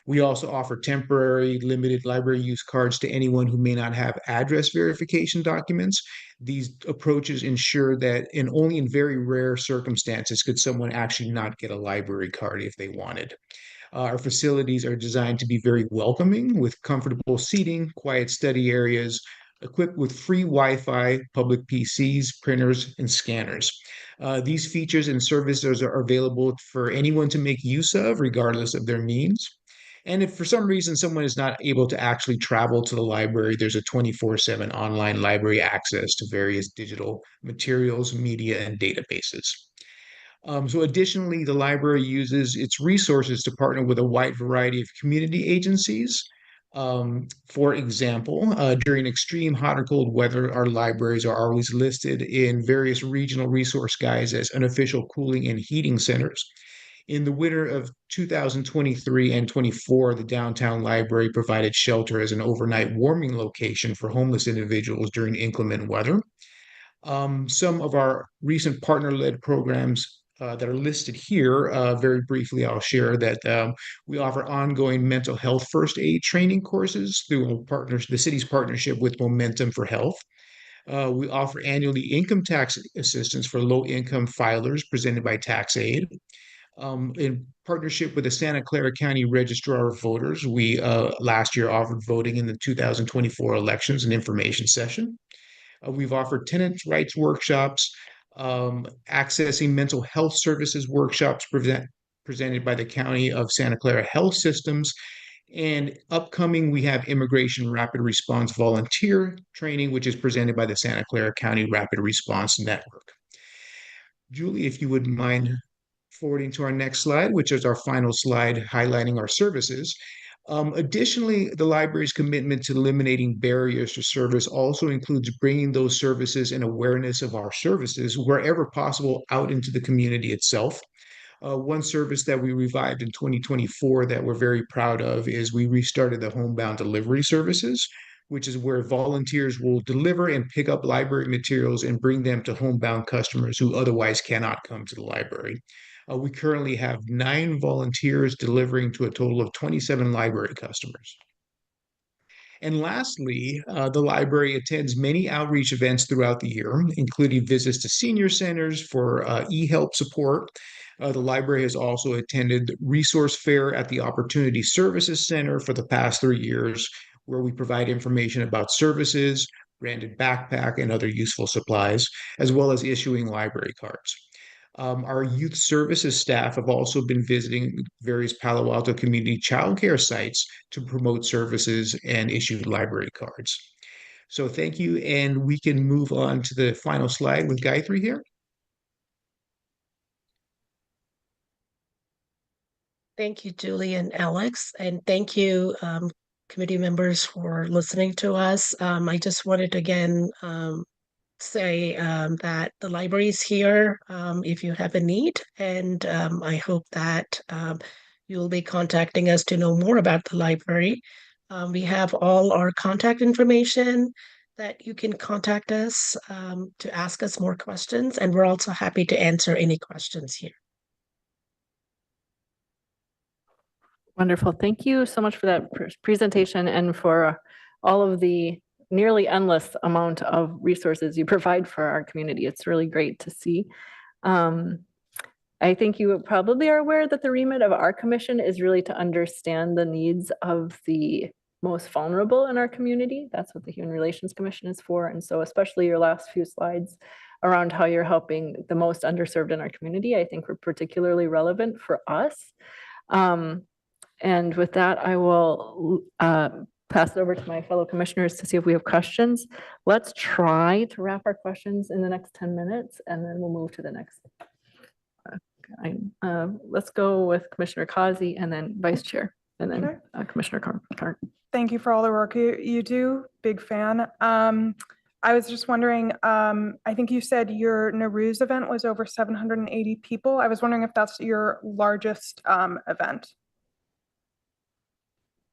We also offer temporary limited library use cards to anyone who may not have address verification documents. These approaches ensure that only in very rare circumstances could someone actually not get a library card if they wanted. Our facilities are designed to be very welcoming with comfortable seating, quiet study areas, equipped with free Wi-Fi, public PCs, printers, and scanners. These features and services are available for anyone to make use of, regardless of their means. And if for some reason someone is not able to actually travel to the library, there's a 24/7 online library access to various digital materials, media, and databases. So additionally, the library uses its resources to partner with a wide variety of community agencies. For example, during extreme hot or cold weather, our libraries are always listed in various regional resource guides as unofficial cooling and heating centers. In the winter of 2023 and 24, the downtown library provided shelter as an overnight warming location for homeless individuals during inclement weather. Some of our recent partner-led programs that are listed here, very briefly, I'll share that we offer ongoing mental health first aid training courses through the city's partnership with Momentum for Health. We offer annually income tax assistance for low-income filers presented by TaxAid. In partnership with the Santa Clara County Registrar of Voters, we last year offered voting in the 2024 elections and information session. We've offered tenants' rights workshops, accessing mental health services workshops presented by the County of Santa Clara Health Systems. And upcoming, we have immigration rapid response volunteer training, which is presented by the Santa Clara County Rapid Response Network. Julie, if you wouldn't mind forwarding to our next slide, which is our final slide highlighting our services. Additionally, the library's commitment to eliminating barriers to service also includes bringing those services and awareness of our services wherever possible out into the community itself. One service that we revived in 2024 that we're very proud of is we restarted the homebound delivery services, which is where volunteers will deliver and pick up library materials and bring them to homebound customers who otherwise cannot come to the library. We currently have 9 volunteers delivering to a total of 27 library customers. And lastly, the library attends many outreach events throughout the year, including visits to senior centers for e-help support. The library has also attended Resource Fair at the Opportunity Services Center for the past 3 years, where we provide information about services, branded backpack, and other useful supplies, as well as issuing library cards. Our youth services staff have also been visiting various Palo Alto community childcare sites to promote services and issue library cards. So thank you, and we can move on to the final slide with Gayatri here. Thank you, Julie and Alex, and thank you, committee members, for listening to us. I just wanted to again say that the library is here if you have a need, and I hope that you'll be contacting us to know more about the library. We have all our contact information that you can contact us to ask us more questions, and we're also happy to answer any questions here. Wonderful. Thank you so much for that presentation and for all of the nearly endless amount of resources you provide for our community. It's really great to see. I think you probably are aware that the remit of our commission is really to understand the needs of the most vulnerable in our community. That's what the Human Relations Commission is for. And so especially your last few slides around how you're helping the most underserved in our community, I think were particularly relevant for us. And with that, I will pass it over to my fellow commissioners to see if we have questions. Let's try to wrap our questions in the next 10 minutes, and then we'll move to the next. Let's go with Commissioner Causey and then Vice Chair, and then Commissioner Carr. Thank you for all the work you do. Big fan. I was just wondering, I think you said your Nowruz event was over 780 people. I was wondering if that's your largest event.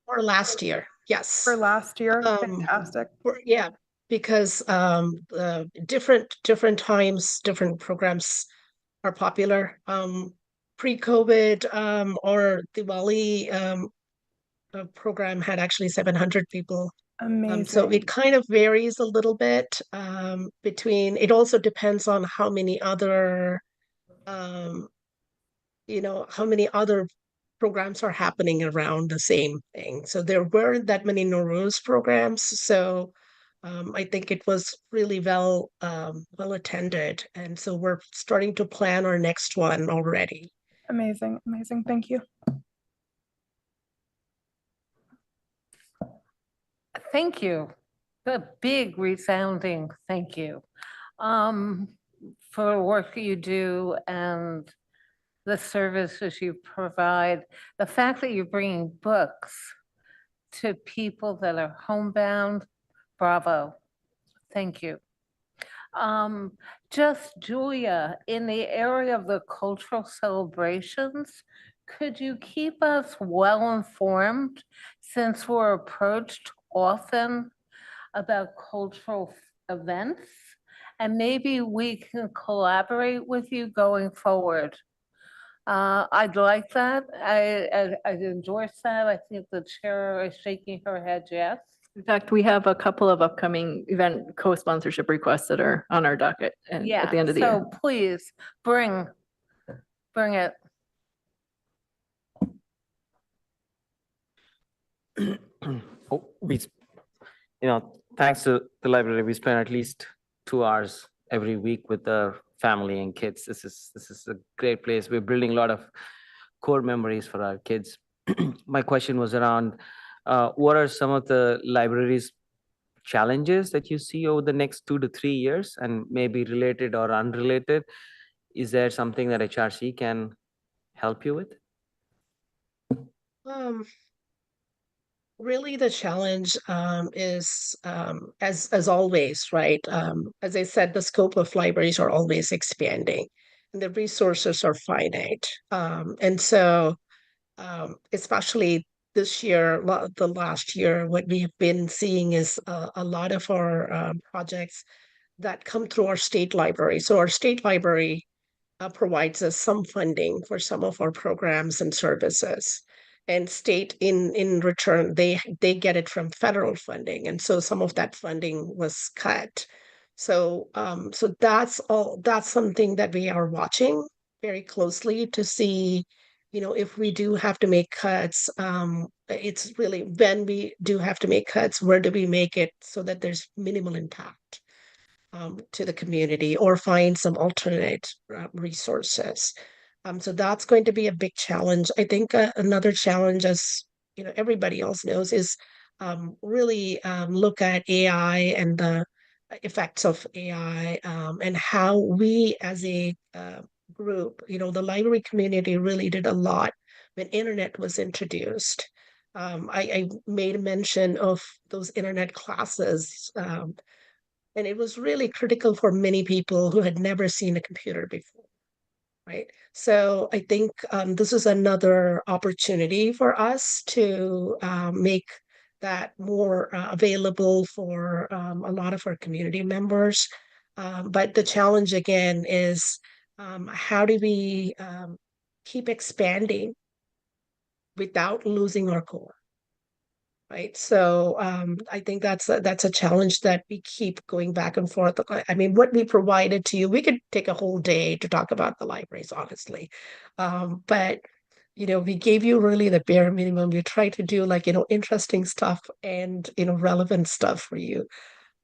For last year, yes. For last year, fantastic. Yeah, because different times, different programs are popular. Pre-COVID or Diwali, program had actually 700 people. So Amazing. it kind of varies a little bit between, it also depends on how many other, how many other programs are happening around the same thing. So there weren't that many Nowruz programs. So I think it was really well attended. And so we're starting to plan our next one already. Amazing. Amazing. Thank you. Thank you. A big resounding thank you for the work you do and the services you provide. The fact that you're bringing books to people that are homebound, bravo. Thank you. Just Julia, in the area of the cultural celebrations, could you keep us well informed since we're approached often about cultural events? And maybe we can collaborate with you going forward. I'd like that. I'd endorse that. I think the chair is shaking her head yes. In fact, we have a couple of upcoming event co-sponsorship requests that are on our docket at the end of the year. So please bring it. Thanks to the library, we spend at least 2 hours every week with the family and kids. This is a great place. We're building a lot of core memories for our kids. My question was around what are some of the library's challenges that you see over the next 2 to 3 years, and maybe related or unrelated? Is there something that HRC can help you with? Really, the challenge is, as always, right? As I said, the scope of libraries are always expanding, and the resources are finite. And so, especially this year, the last year, what we've been seeing is a lot of our projects that come through our state library. So our state library provides us some funding for some of our programs and services. And state in return, they get it from federal funding. And so some of that funding was cut. So so that's something that we are watching very closely to see, if we do have to make cuts, it's really when we do have to make cuts, where do we make it so that there's minimal impact to the community, or find some alternate resources. So that's going to be a big challenge. I think another challenge, as everybody else knows, is really look at AI and the effects of AI, and how we as a group, the library community really did a lot when internet was introduced. I made mention of those internet classes, and it was really critical for many people who had never seen a computer before, right? So I think this is another opportunity for us to make that more available for a lot of our community members. But the challenge again is, how do we keep expanding without losing our core? Right. So I think that's a challenge that we keep going back and forth. I mean, what we provided to you, we could take a whole day to talk about the libraries, honestly. But we gave you really the bare minimum. We tried to do interesting stuff and relevant stuff for you.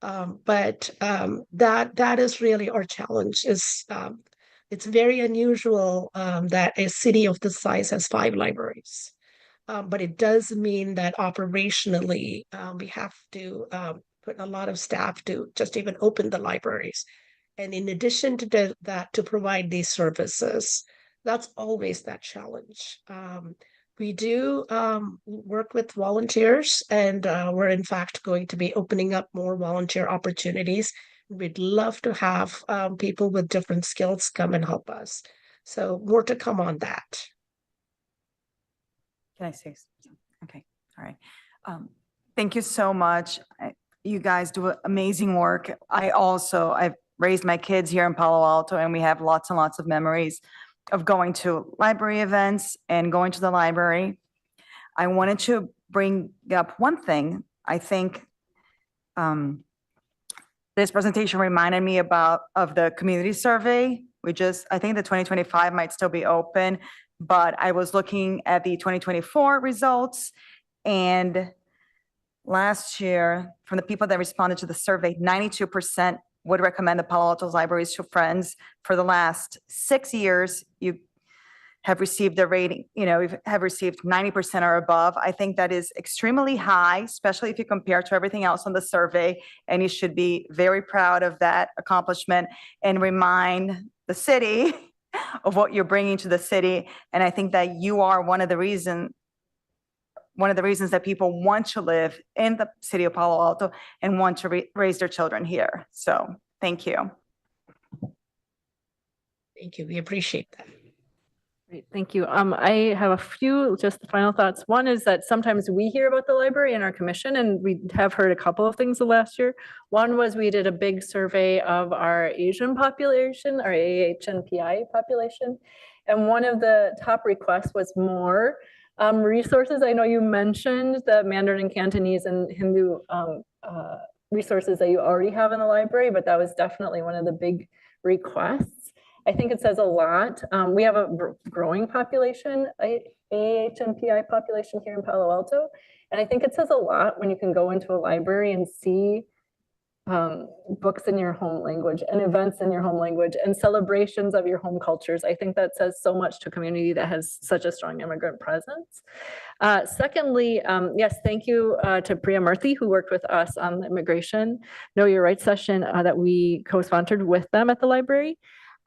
But that is really our challenge. It's very unusual that a city of this size has 5 libraries. But it does mean that operationally, we have to put a lot of staff to just even open the libraries. And in addition to that, to provide these services, that's always that challenge. We do work with volunteers, and we're in fact going to be opening up more volunteer opportunities. We'd love to have people with different skills come and help us. So more to come on that. Can I say something? Okay, all right. Thank you so much. You guys do amazing work. I've raised my kids here in Palo Alto, and we have lots and lots of memories of going to library events and going to the library. I wanted to bring up one thing. I think this presentation reminded me of the community survey. I think the 2025 might still be open, but I was looking at the 2024 results, and last year, from the people that responded to the survey, 92% would recommend the Palo Alto libraries to friends. For the last 6 years, you have received a rating, have received 90% or above. I think that is extremely high, especially if you compare to everything else on the survey. And you should be very proud of that accomplishment and remind the city of what you're bringing to the city. And I think that you are one of the reasons that people want to live in the city of Palo Alto and want to raise their children here. So thank you. Thank you. We appreciate that. Great, thank you. I have a few just final thoughts. One is that sometimes we hear about the library in our commission, and we have heard a couple of things the last year. One was we did a big survey of our Asian population, our AHNPI population, and one of the top requests was more resources. I know you mentioned the Mandarin and Cantonese and Hindu resources that you already have in the library, but that was definitely one of the big requests. I think it says a lot. We have a growing population, AHNPI population here in Palo Alto. And I think it says a lot when you can go into a library and see books in your home language and events in your home language and celebrations of your home cultures. I think that says so much to a community that has such a strong immigrant presence. Secondly, yes, thank you to Priya Murthy, who worked with us on the immigration Know Your Rights session that we co-sponsored with them at the library.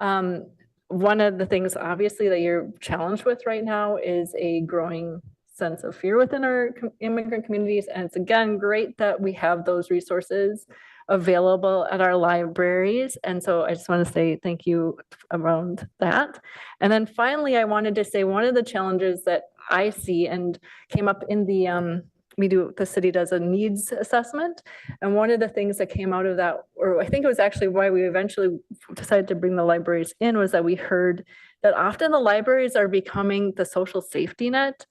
One of the things obviously that you're challenged with right now is a growing sense of fear within our immigrant communities. And it's again, great that we have those resources available at our libraries. And so I just want to say thank you around that. And then finally, I wanted to say one of the challenges that I see and came up in the the city does a needs assessment. And one of the things that came out of that, or I think it was actually why we eventually decided to bring the libraries in, was that we heard that often the libraries are becoming the social safety net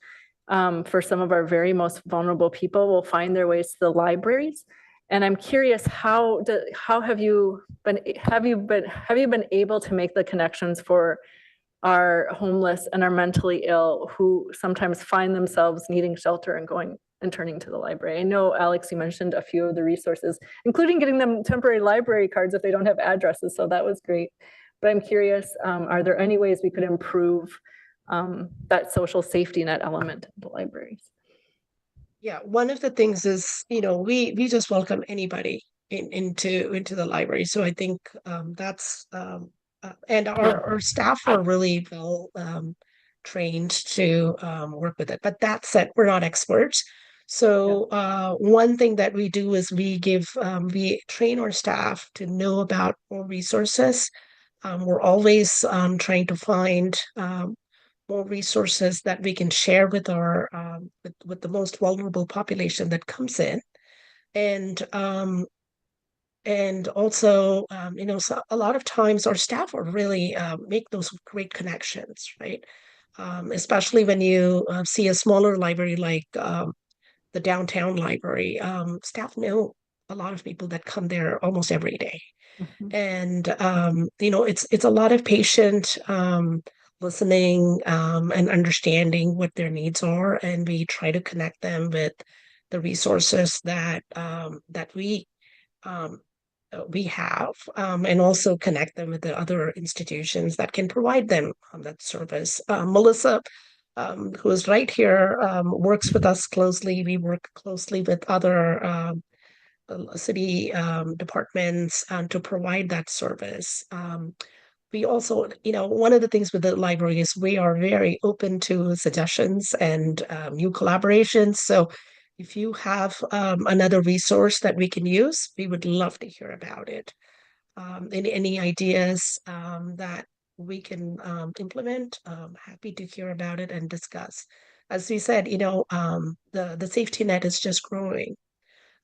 for some of our very most vulnerable people will find their ways to the libraries. And I'm curious, how have you been able to make the connections for our homeless and our mentally ill who sometimes find themselves needing shelter and going and turning to the library? I know, Alex, you mentioned a few of the resources, including getting them temporary library cards if they don't have addresses. So that was great. But I'm curious, are there any ways we could improve that social safety net element of the libraries? Yeah, one of the things is, we just welcome anybody into the library. So I think that's and our staff are really well trained to work with it. But that said, we're not experts. So one thing that we do is we train our staff to know about more resources. We're always trying to find more resources that we can share with our with the most vulnerable population that comes in, and also so a lot of times our staff will really make those great connections, right? Especially when you see a smaller library like the downtown library. Staff know a lot of people that come there almost every day. Mhm. And it's a lot of patient listening and understanding what their needs are, and we try to connect them with the resources that we have, and also connect them with the other institutions that can provide them that service. Melissa, who is right here, works with us closely. We work closely with other city departments to provide that service. We also, one of the things with the library is we are very open to suggestions and new collaborations. So if you have another resource that we can use, we would love to hear about it. Any ideas that we can implement, happy to hear about it and discuss. As we said, the safety net is just growing.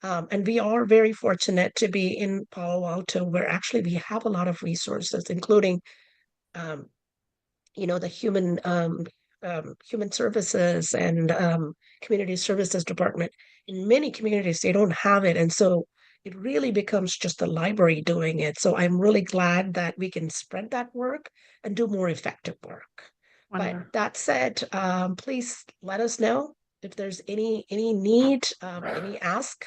And we are very fortunate to be in Palo Alto, where actually we have a lot of resources, including, the human human services and community services department. In many communities, they don't have it. And so it really becomes just the library doing it. So I'm really glad that we can spread that work and do more effective work. Wonderful. But that said, please let us know if there's any need, any ask.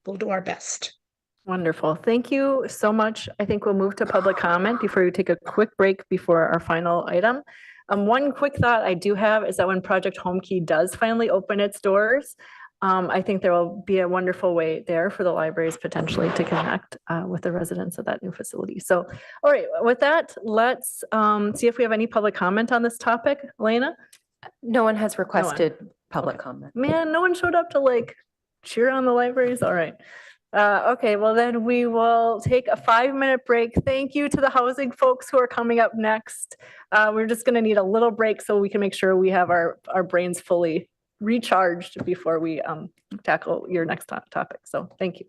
We'll do our best. Wonderful. Thank you so much. I think we'll move to public comment before we take a quick break before our final item. One quick thought I do have is that when Project Home Key does finally open its doors, I think there will be a wonderful way there for the libraries potentially to connect with the residents of that new facility. So, all right, with that, let's see if we have any public comment on this topic. Elena? No one has requested public comment. Man, no one showed up to like cheer on the libraries. All right. Okay, well then we will take a 5-minute break. Thank you to the housing folks who are coming up next. We're just gonna need a little break so we can make sure we have our brains fully recharged before we tackle your next topic. So thank you.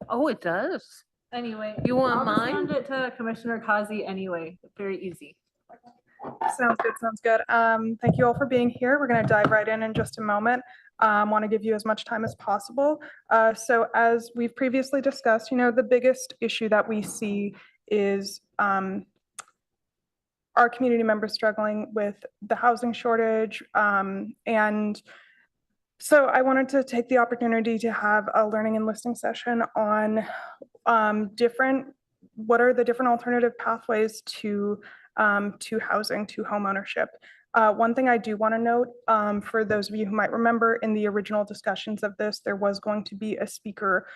Oh, it does. Anyway. You want I'll just send mine? it to Commissioner Kazi anyway. Very easy. Sounds good, sounds good. Thank you all for being here. We're gonna dive right in just a moment. Want to give you as much time as possible. So as we've previously discussed, the biggest issue that we see is our community members struggling with the housing shortage. And so I wanted to take the opportunity to have a learning and listening session on what are the different alternative pathways to housing, to homeownership. One thing I do want to note, for those of you who might remember, in the original discussions of this, there was going to be a speaker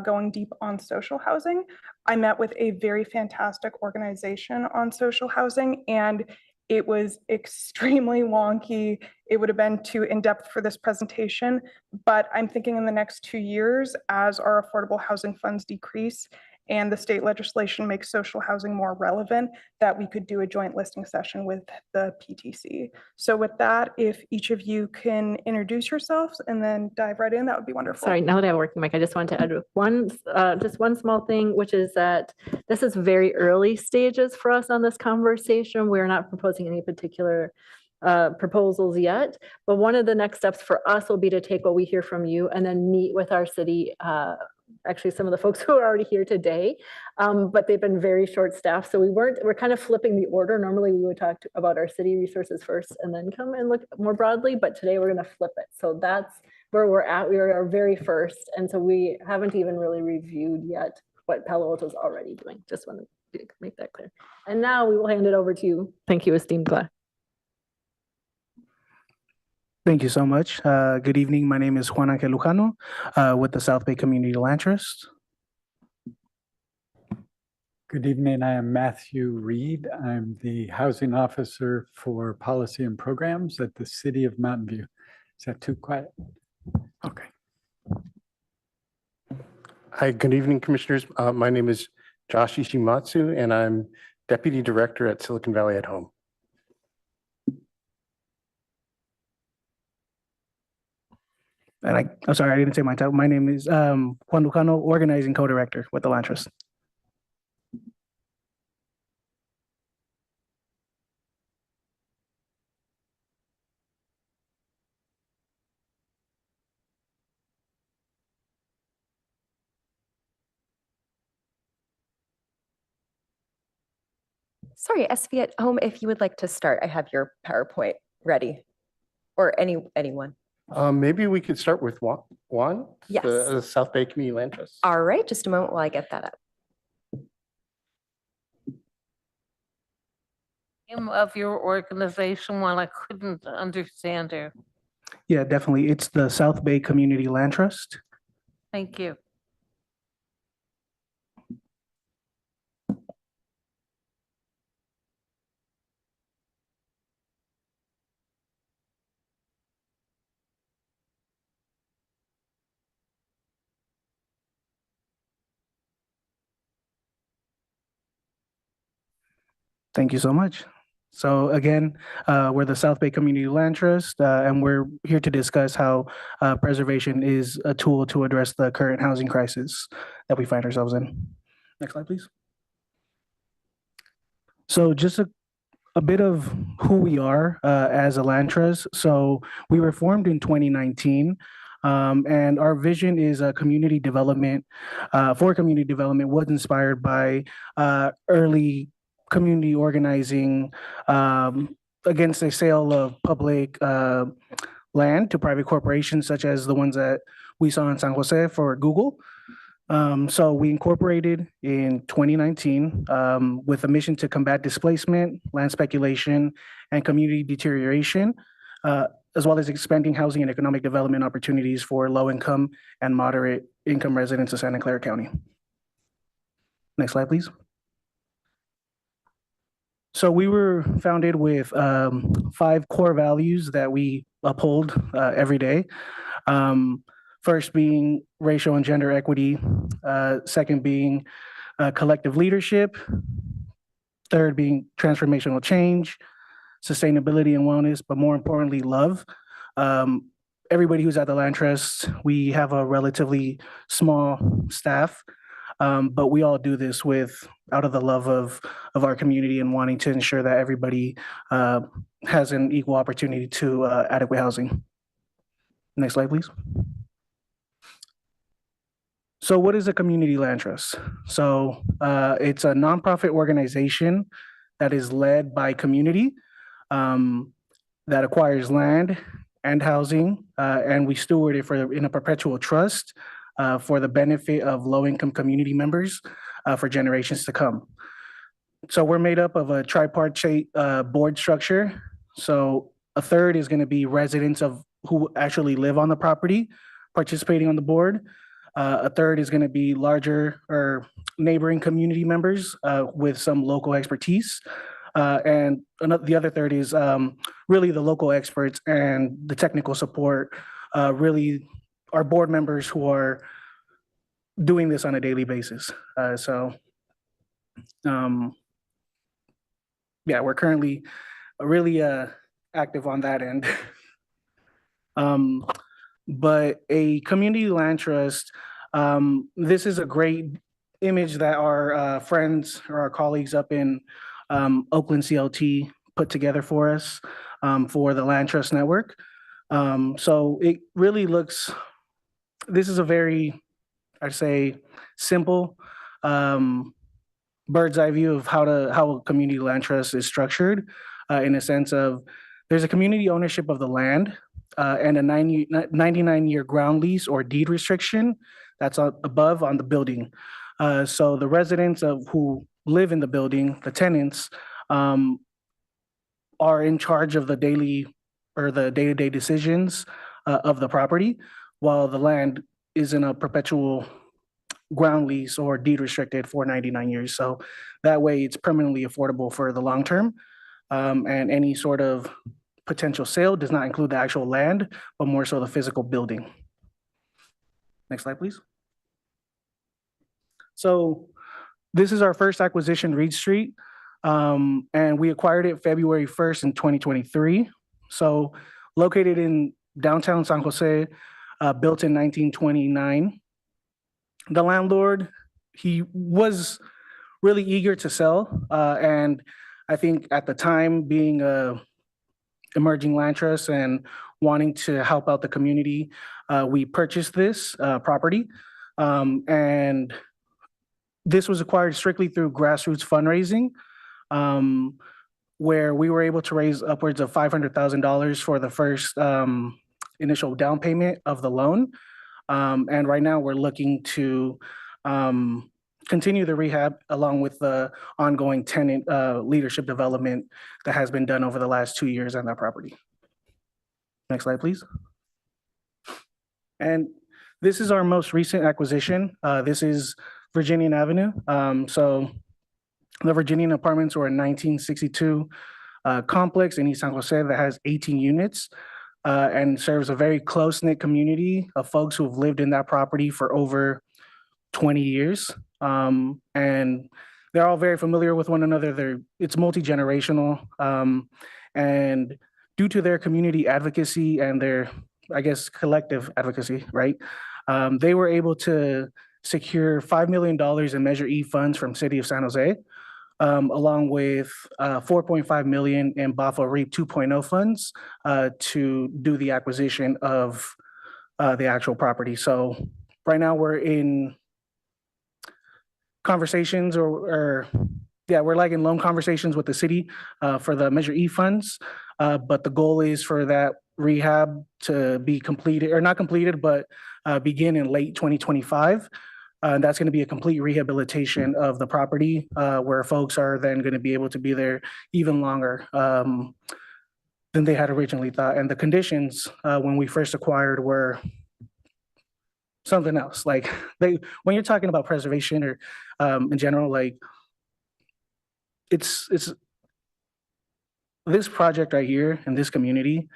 going deep on social housing. I met with a very fantastic organization on social housing, and it was extremely wonky. It would have been too in-depth for this presentation, but I'm thinking in the next 2 years, as our affordable housing funds decrease and the state legislation makes social housing more relevant, that we could do a joint listening session with the PTC. So with that, if each of you can introduce yourselves and then dive right in, that would be wonderful. Sorry, now that I have a working mic, I just wanted to add just one small thing, which is that this is very early stages for us on this conversation. We're not proposing any particular proposals yet, but one of the next steps for us will be to take what we hear from you and then meet with our city, actually some of the folks who are already here today, but they've been very short staffed. So we're kind of flipping the order. Normally we would talk about our city resources first and then come and look more broadly, but today we're going to flip it. So that's where we're at. We are our very first. And so we haven't even really reviewed yet what Palo Alto is already doing. Just wanted to make that clear. And now we will hand it over to you. Thank you, esteemed class. Thank you so much. Good evening. My name is Juan Angel Lujano with the South Bay Community Land Trust. Good evening. I am Matthew Reed. I'm the housing officer for policy and programs at the City of Mountain View. Is that too quiet? Okay. Hi, good evening, commissioners. My name is Josh Ishimatsu, and I'm Deputy Director at Silicon Valley at Home. And I'm sorry, I didn't say my title. My name is Juan Lucano, Organizing Co-Director with the Land Trust. Sorry, SV at home, if you would like to start, I have your PowerPoint ready, or anyone. Maybe we could start with Juan, Yes. the South Bay Community Land Trust. All right, just a moment while I get that up. Name of your organization, while I couldn't understand it. Yeah, definitely. It's the South Bay Community Land Trust. Thank you. Thank you so much. So again, we're the South Bay Community Land Trust, and we're here to discuss how preservation is a tool to address the current housing crisis that we find ourselves in. Next slide, please. So just a bit of who we are as a land trust. So we were formed in 2019. And our vision is community development. For community development was inspired by early community organizing against the sale of public land to private corporations, such as the ones that we saw in San Jose for Google. So we incorporated in 2019 with a mission to combat displacement, land speculation, and community deterioration, as well as expanding housing and economic development opportunities for low-income and moderate-income residents of Santa Clara County. Next slide, please. So we were founded with 5 core values that we uphold every day. First being racial and gender equity, second being collective leadership, third being transformational change, sustainability and wellness, but more importantly, love. And everybody who's at the land trust, we have a relatively small staff, but we all do this out of the love of our community and wanting to ensure that everybody has an equal opportunity to adequate housing. Next slide, please. So what is a community land trust? So it's a nonprofit organization that is led by community that acquires land and housing, and we steward it in a perpetual trust for the benefit of low-income community members for generations to come. So we're made up of a tripartite board structure. So a third is going to be residents of who actually live on the property participating on the board. A third is going to be larger or neighboring community members with some local expertise. And the other third is really the local experts and the technical support, really our board members who are doing this on a daily basis. Yeah, we're currently really active on that end. But a community land trust, this is a great image that our friends or our colleagues up in Oakland CLT put together for us for the Land Trust Network. So it really looks, this is a very, I'd say, simple bird's eye view of how a community land trust is structured in a sense of there's a community ownership of the land and a 99-year ground lease or deed restriction that's above on the building. So the residents who live in the building, the tenants, are in charge of the daily or the day-to-day decisions of the property, while the land is in a perpetual ground lease or deed restricted for 99 years. So that way it's permanently affordable for the long term. And any sort of potential sale does not include the actual land, but more so the physical building. Next slide, please. So this is our first acquisition, Reed Street, and we acquired it February 1st in 2023. So located in downtown San Jose, built in 1929. The landlord, he was really eager to sell, and I think at the time, being a emerging land trust and wanting to help out the community, we purchased this property, and this was acquired strictly through grassroots fundraising, where we were able to raise upwards of $500,000 for the first initial down payment of the loan. And right now we're looking to continue the rehab along with the ongoing tenant leadership development that has been done over the last 2 years on that property. Next slide, please. And this is our most recent acquisition. This is Virginian Avenue. So the Virginian Apartments were a 1962 complex in East San Jose that has 18 units. And serves a very close-knit community of folks who have lived in that property for over 20 years. And they're all very familiar with one another. It's multi-generational. And due to their community advocacy and their, I guess, collective advocacy, right? They were able to secure $5 million in Measure E funds from City of San Jose, along with $4.5 million in BAFA REAP 2.0 funds to do the acquisition of the actual property. So right now we're in conversations we're like in loan conversations with the city for the Measure E funds. But the goal is for that rehab to be completed, or not completed, but begin in late 2025. That's going to be a complete rehabilitation of the property where folks are then going to be able to be there even longer than they had originally thought. And the conditions when we first acquired were something else. Like when you're talking about preservation or in general, like it's this project right here in this community,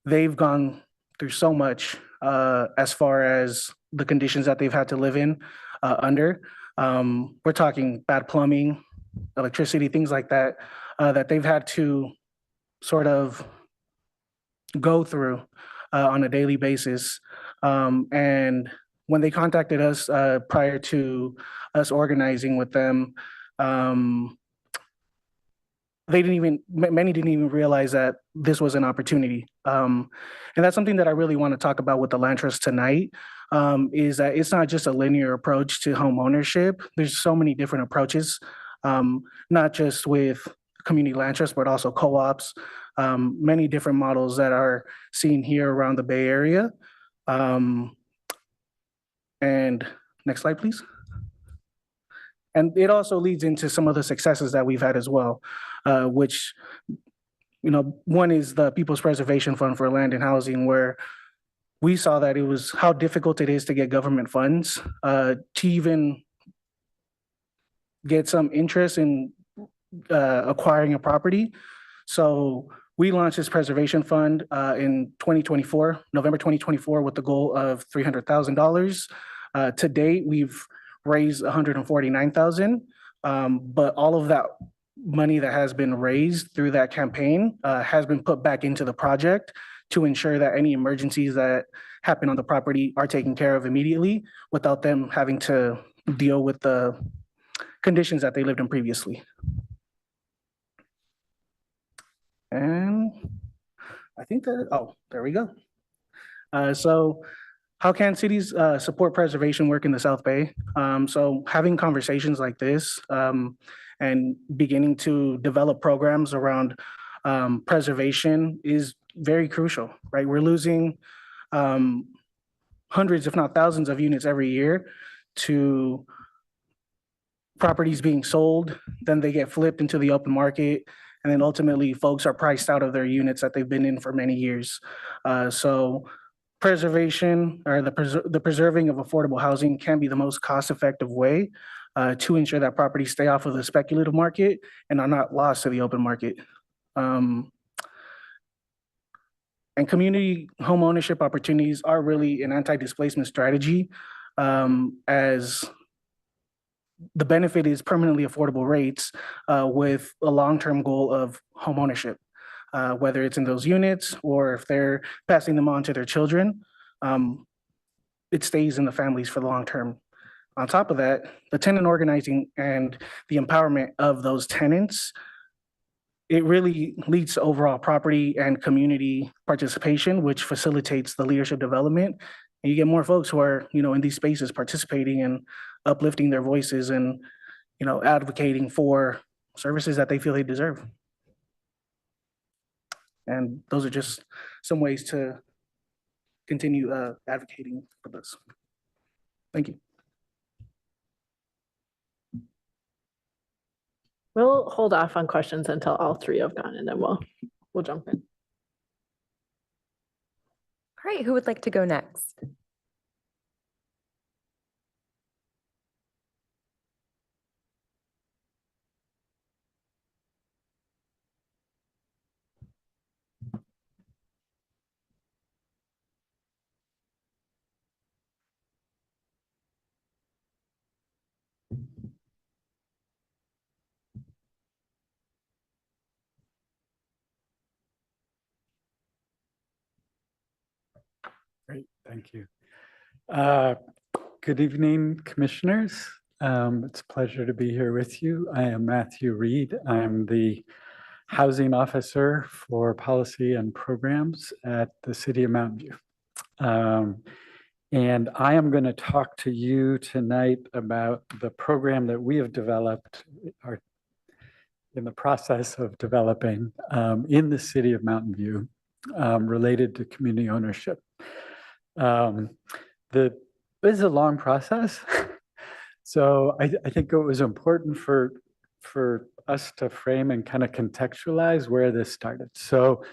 they've gone through so much as far as the conditions that they've had to live in under. We're talking bad plumbing, electricity, things like that, that they've had to sort of go through on a daily basis. And when they contacted us prior to us organizing with them, many didn't even realize that this was an opportunity. And that's something that I really want to talk about with the land trust tonight, is that it's not just a linear approach to home ownership. There's so many different approaches, not just with community land trust, but also co-ops, many different models that are seen here around the Bay Area. And next slide, please. And it also leads into some of the successes that we've had as well, which, one is the People's Preservation Fund for Land and Housing, where we saw that it was how difficult it is to get government funds to even get some interest in acquiring a property. So we launched this preservation fund in 2024, November 2024, with the goal of $300,000. To date, we've raised $149,000, but all of that money that has been raised through that campaign has been put back into the project to ensure that any emergencies that happen on the property are taken care of immediately without them having to deal with the conditions that they lived in previously. And I think that, there we go. So how can cities support preservation work in the South Bay? So having conversations like this and beginning to develop programs around preservation is very crucial, right? We're losing hundreds, if not thousands of units every year to properties being sold, then they get flipped into the open market, and then ultimately folks are priced out of their units that they've been in for many years. So preservation or the preserving of affordable housing can be the most cost-effective way to ensure that properties stay off of the speculative market and are not lost to the open market. And community home ownership opportunities are really an anti-displacement strategy, as the benefit is permanently affordable rates with a long-term goal of home ownership, whether it's in those units or if they're passing them on to their children, it stays in the families for the long term. On top of that, the tenant organizing and the empowerment of those tenants, it really leads to overall property and community participation, which facilitates the leadership development. And you get more folks who are, in these spaces participating and uplifting their voices and, advocating for services that they feel they deserve. And those are just some ways to continue advocating for this. Thank you. We'll hold off on questions until all three have gone, and then we'll jump in. All right, who would like to go next? Great, thank you. Good evening, commissioners. It's a pleasure to be here with you. I am Matthew Reed. I'm the housing officer for policy and programs at the City of Mountain View. And I am going to talk to you tonight about the program that we have developed, are in the process of developing in the City of Mountain View related to community ownership. This is a long process. So I think it was important for us to frame and kind of contextualize where this started. So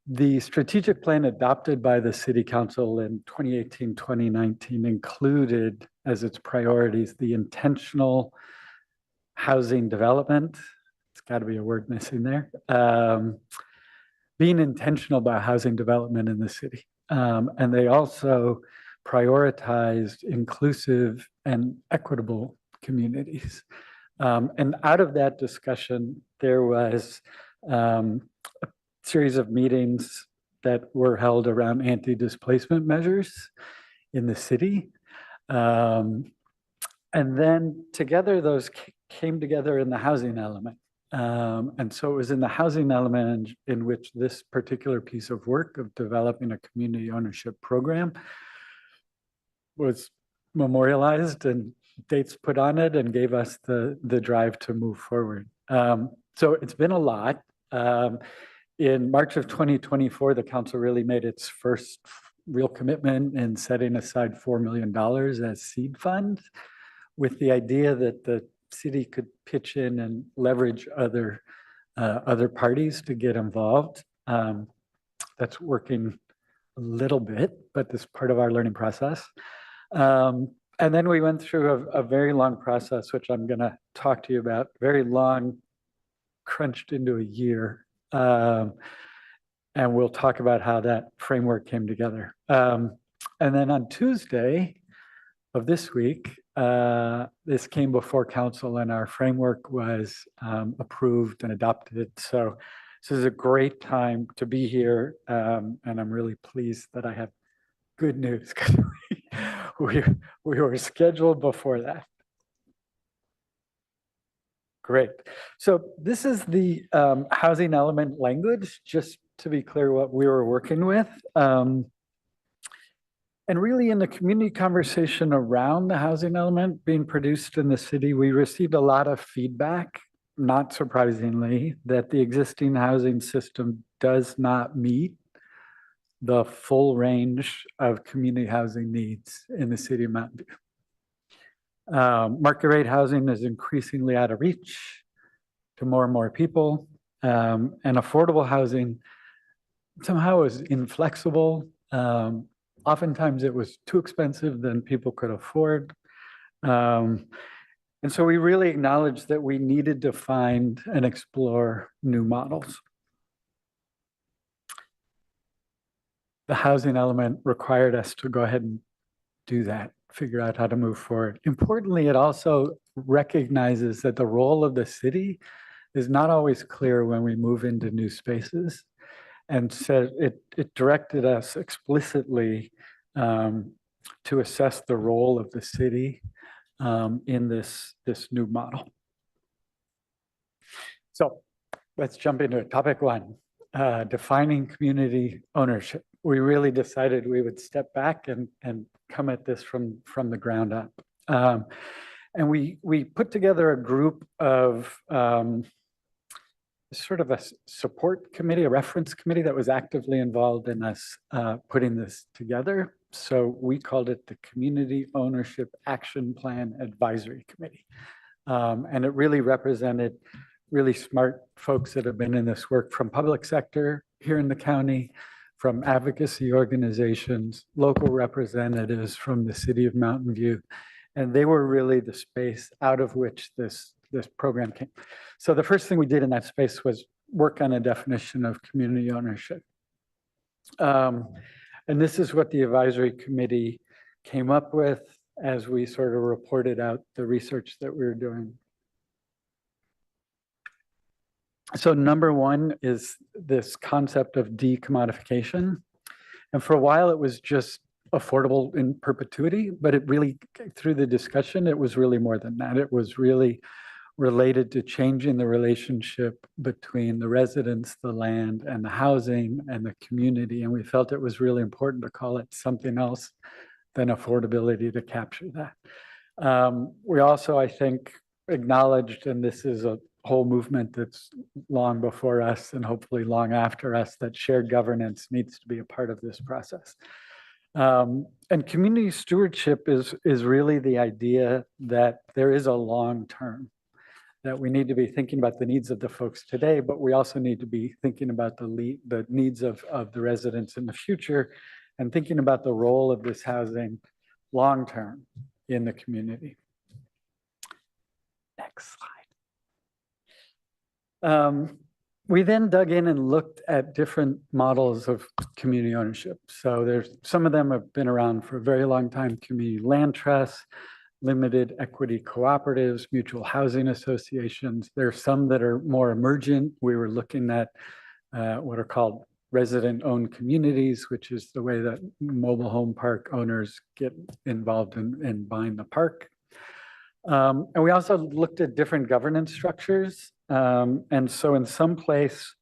the strategic plan adopted by the City Council in 2018, 2019 included as its priorities the intentional housing development. It's got to be a word missing there. Being intentional about housing development in the city. And they also prioritized inclusive and equitable communities. And out of that discussion, there was a series of meetings that were held around anti-displacement measures in the city. And then together, those came together in the housing element. And so it was in the housing element in which this particular piece of work of developing a community ownership program was memorialized and dates put on it and gave us the drive to move forward. So it's been a lot. In March of 2024, the council really made its first real commitment in setting aside $4 million as seed fund, with the idea that the city could pitch in and leverage other parties to get involved. That's working a little bit, but this is part of our learning process. And then we went through a very long process, which I'm going to talk to you about, very long, crunched into a year. And we'll talk about how that framework came together. And then on Tuesday of this week, this came before council and our framework was approved and adopted. So this is a great time to be here. And I'm really pleased that I have good news because we were scheduled before that. Great. So this is the housing element language, just to be clear what we were working with. And really in the community conversation around the housing element being produced in the city, we received a lot of feedback, not surprisingly, that the existing housing system does not meet the full range of community housing needs in the city of Mountain View. Market rate housing is increasingly out of reach to more and more people, and affordable housing somehow is inflexible. Oftentimes it was too expensive than people could afford. And so we really acknowledged that we needed to find and explore new models. The housing element required us to go ahead and do that, figure out how to move forward. Importantly, it also recognizes that the role of the city is not always clear when we move into new spaces. And so it directed us explicitly to assess the role of the city in this new model. So let's jump into it. Topic one, defining community ownership. We really decided we would step back and come at this from the ground up. And we put together a group of sort of a support committee, a reference committee that was actively involved in us putting this together. So we called it the Community Ownership Action Plan Advisory Committee. And it really represented really smart folks that have been in this work from public sector here in the county, from advocacy organizations, local representatives from the city of Mountain View. And they were really the space out of which this program came. So the first thing we did in that space was work on a definition of community ownership. And this is what the advisory committee came up with as we sort of reported out the research that we were doing. So number one is this concept of decommodification. And for a while it was just affordable in perpetuity, but it really, through the discussion, it was really more than that. It was really related to changing the relationship between the residents, the land, and the housing and the community. And we felt it was really important to call it something else than affordability to capture that. We also, I think, acknowledged, and this is a whole movement that's long before us and hopefully long after us, that shared governance needs to be a part of this process. And community stewardship is really the idea that there is a long term, that we need to be thinking about the needs of the folks today, but we also need to be thinking about the needs of the residents in the future and thinking about the role of this housing long term in the community. Next slide. We then dug in and looked at different models of community ownership. So some of them have been around for a very long time: community land trusts, limited equity cooperatives, mutual housing associations. There are some that are more emergent. We were looking at what are called resident-owned communities, which is the way that mobile home park owners get involved in buying the park. And we also looked at different governance structures. And so in some place,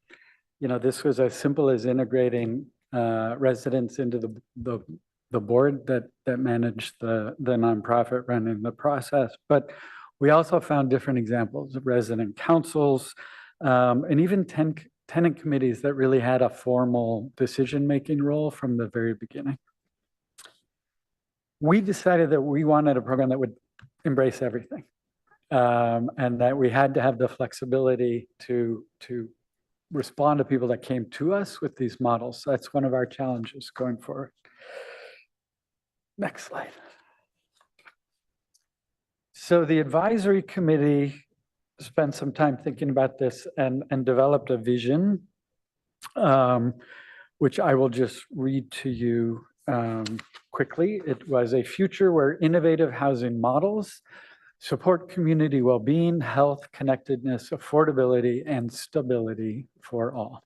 this was as simple as integrating residents into the board that managed the nonprofit running the process. But we also found different examples of resident councils and even tenant committees that really had a formal decision-making role from the very beginning. We decided that we wanted a program that would embrace everything, and that we had to have the flexibility to respond to people that came to us with these models. So that's one of our challenges going forward. Next slide. So the advisory committee spent some time thinking about this and developed a vision, which I will just read to you quickly. It was a future where innovative housing models support community well-being, health, connectedness, affordability, and stability for all.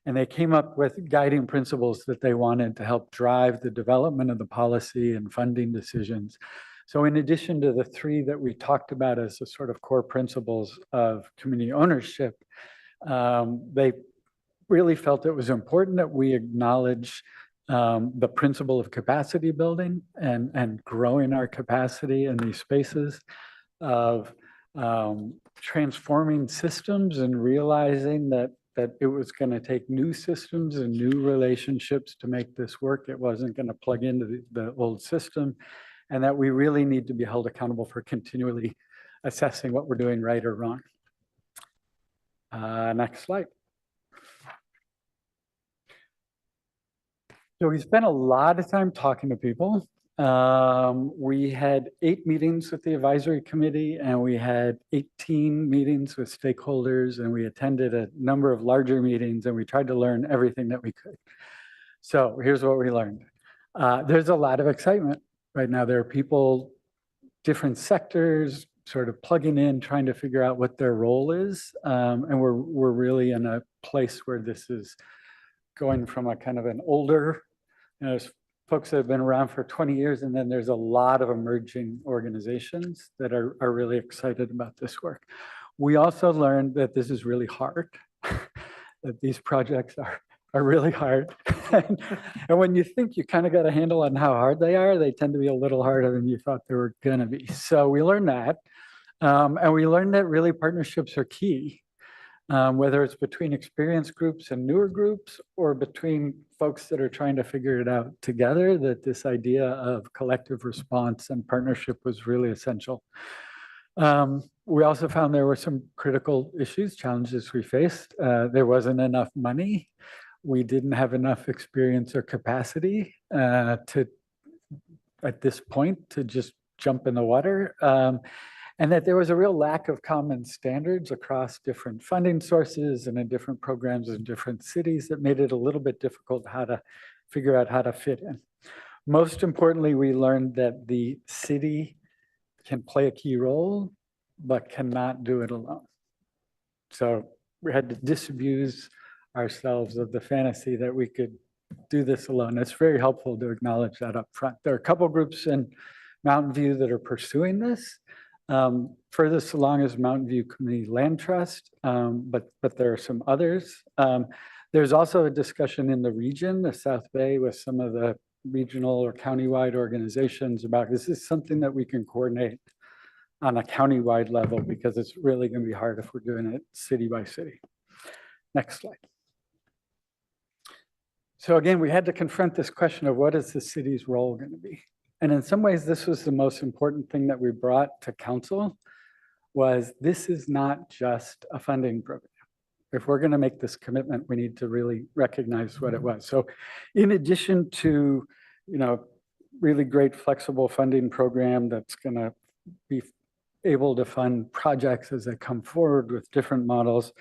And they came up with guiding principles that they wanted to help drive the development of the policy and funding decisions. So in addition to the three that we talked about as the sort of core principles of community ownership, they really felt it was important that we acknowledge the principle of capacity building and growing our capacity in these spaces, of transforming systems and realizing that it was going to take new systems and new relationships to make this work. It wasn't going to plug into the old system, and that we really need to be held accountable for continually assessing what we're doing right or wrong. Next slide. So we spent a lot of time talking to people. We had 8 meetings with the advisory committee, and we had 18 meetings with stakeholders, and we attended a number of larger meetings, and we tried to learn everything that we could. So here's what we learned. There's a lot of excitement right now. There are people, different sectors, sort of plugging in, trying to figure out what their role is. And we're really in a place where this is going from a kind of an older, there's folks that have been around for 20 years, and then there's a lot of emerging organizations that are really excited about this work. We also learned that this is really hard, that these projects are really hard. And when you think you kind of got a handle on how hard they are, they tend to be a little harder than you thought they were going to be. So we learned that. And we learned that really partnerships are key. Whether it's between experienced groups and newer groups, or between folks that are trying to figure it out together, that this idea of collective response and partnership was really essential. We also found there were some critical issues, challenges we faced. There wasn't enough money. We didn't have enough experience or capacity at this point to just jump in the water. And that there was a real lack of common standards across different funding sources and in different programs in different cities that made it a little bit difficult how to figure out how to fit in. Most importantly, we learned that the city can play a key role, but cannot do it alone. So we had to disabuse ourselves of the fantasy that we could do this alone. It's very helpful to acknowledge that up front. There are a couple groups in Mountain View that are pursuing this. Furthest along is Mountain View Community Land Trust, but there are some others. There's also a discussion in the region, the South Bay, with some of the regional or countywide organizations about this is something that we can coordinate on a countywide level, because it's really going to be hard if we're doing it city by city. Next slide. So again, we had to confront this question of what is the city's role going to be? And in some ways, this was the most important thing that we brought to council, was this is not just a funding program. If we're going to make this commitment, we need to really recognize what it was. So in addition to, really great flexible funding program that's going to be able to fund projects as they come forward with different models,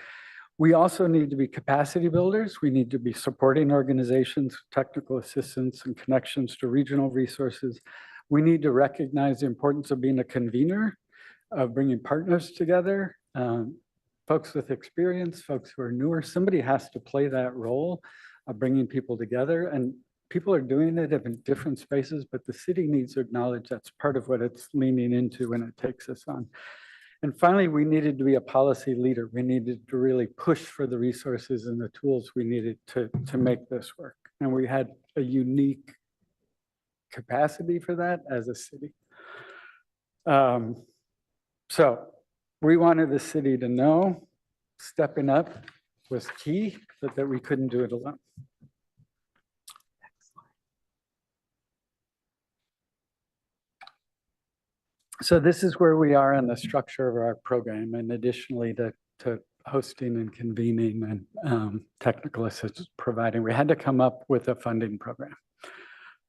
we also need to be capacity builders. We need to be supporting organizations, technical assistance, and connections to regional resources. We need to recognize the importance of being a convener, of bringing partners together, folks with experience, folks who are newer. Somebody has to play that role bringing people together. And people are doing it in different spaces, but the city needs to acknowledge that's part of what it's leaning into when it takes us on. And finally, we needed to be a policy leader. We needed to really push for the resources and the tools we needed to make this work. And we had a unique capacity for that as a city. So we wanted the city to know stepping up was key, but that we couldn't do it alone. So this is where we are in the structure of our program, and additionally to hosting and convening and technical assistance providing, we had to come up with a funding program.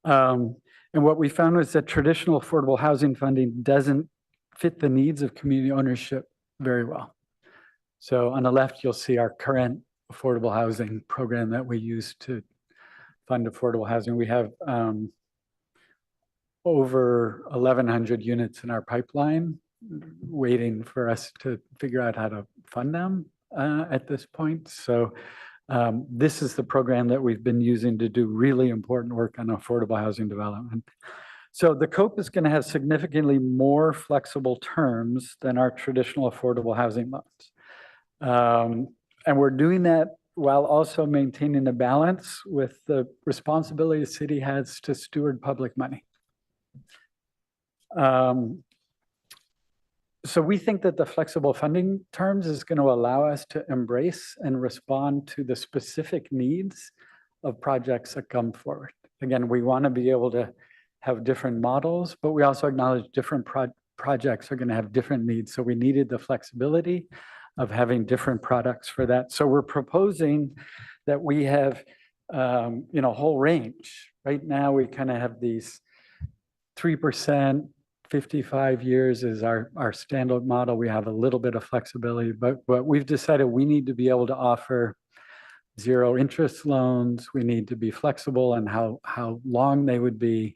And what we found was that traditional affordable housing funding doesn't fit the needs of community ownership very well. So on the left, you'll see our current affordable housing program that we use to fund affordable housing. We have over 1,100 units in our pipeline waiting for us to figure out how to fund them at this point. So this is the program that we've been using to do really important work on affordable housing development. So the COPE is going to have significantly more flexible terms than our traditional affordable housing loans. And we're doing that while also maintaining a balance with the responsibility the city has to steward public money. So we think that the flexible funding terms is going to allow us to embrace and respond to the specific needs of projects that come forward. Again, we want to be able to have different models, but we also acknowledge different projects are going to have different needs. So we needed the flexibility of having different products for that. So we're proposing that we have, a whole range. Right now, we kind of have these 3%, 55 years is our standard model. We have a little bit of flexibility, but we've decided we need to be able to offer zero interest loans. We need to be flexible in how long they would be.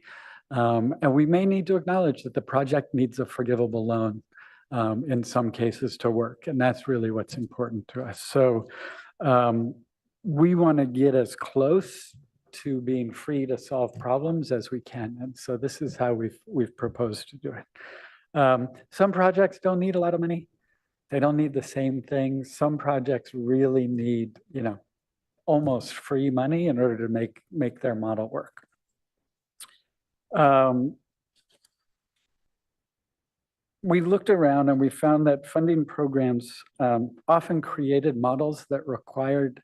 And we may need to acknowledge that the project needs a forgivable loan in some cases to work. And that's really what's important to us. So we want to get as close to being free to solve problems as we can. And so this is how we've proposed to do it. Some projects don't need a lot of money. They don't need the same things. Some projects really need, almost free money in order to make their model work. We looked around and we found that funding programs often created models that required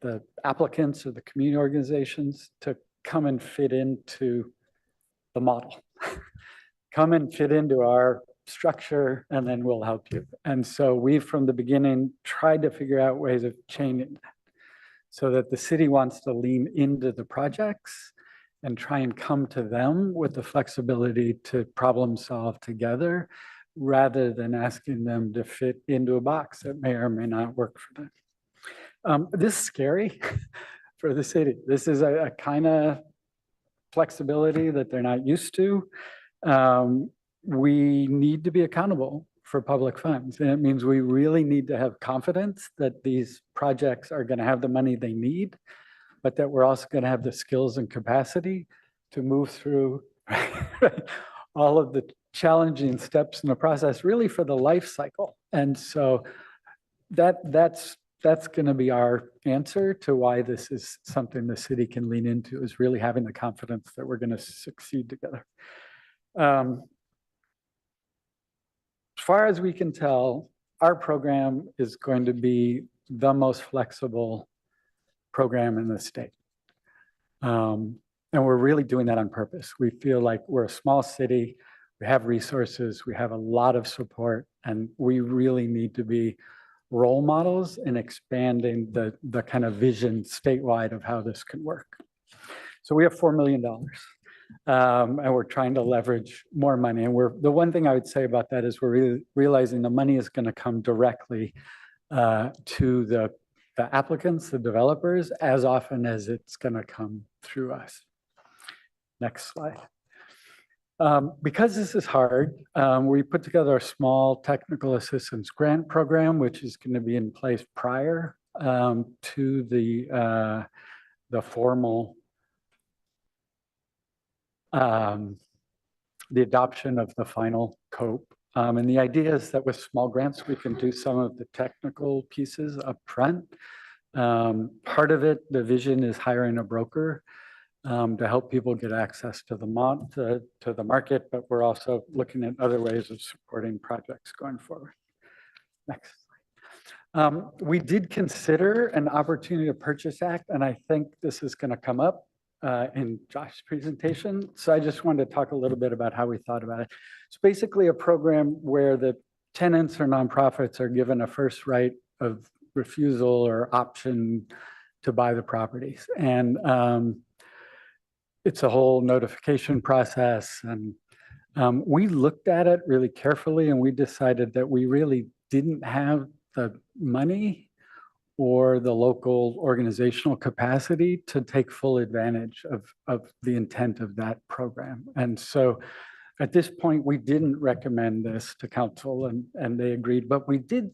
the applicants or the community organizations to come and fit into the model. Come and fit into our structure, and then we'll help you. And so we, from the beginning, tried to figure out ways of changing that so that the city wants to lean into the projects and try and come to them with the flexibility to problem solve together, rather than asking them to fit into a box that may or may not work for them. This is scary for the city. This is a kind of flexibility that they're not used to. We need to be accountable for public funds. And it means we really need to have confidence that these projects are going to have the money they need, but that we're also going to have the skills and capacity to move through all of the challenging steps in the process, really for the life cycle. And so that's going to be our answer to why this is something the city can lean into, is really having the confidence that we're going to succeed together. As far as we can tell, our program is going to be the most flexible program in the state. And we're really doing that on purpose. We feel like we're a small city, we have resources, we have a lot of support, and we really need to be role models in expanding the kind of vision statewide of how this can work. So we have $4 million. And we're trying to leverage more money. And the one thing I would say about that is we're really realizing the money is going to come directly to the applicants, the developers, as often as it's going to come through us. Next slide. Because this is hard, we put together a small technical assistance grant program, which is going to be in place prior to the formal the adoption of the final COPE. And the idea is that with small grants, we can do some of the technical pieces up front. Part of it, the vision is hiring a broker to help people get access to the market, but we're also looking at other ways of supporting projects going forward. Next slide. We did consider an opportunity to purchase act, and I think this is going to come up in Josh's presentation. So I just wanted to talk a little bit about how we thought about it. It's basically a program where the tenants or nonprofits are given a first right of refusal or option to buy the properties. And it's a whole notification process. And we looked at it really carefully and we decided that we really didn't have the money or the local organizational capacity to take full advantage of the intent of that program. And so at this point, we didn't recommend this to council and they agreed, but we did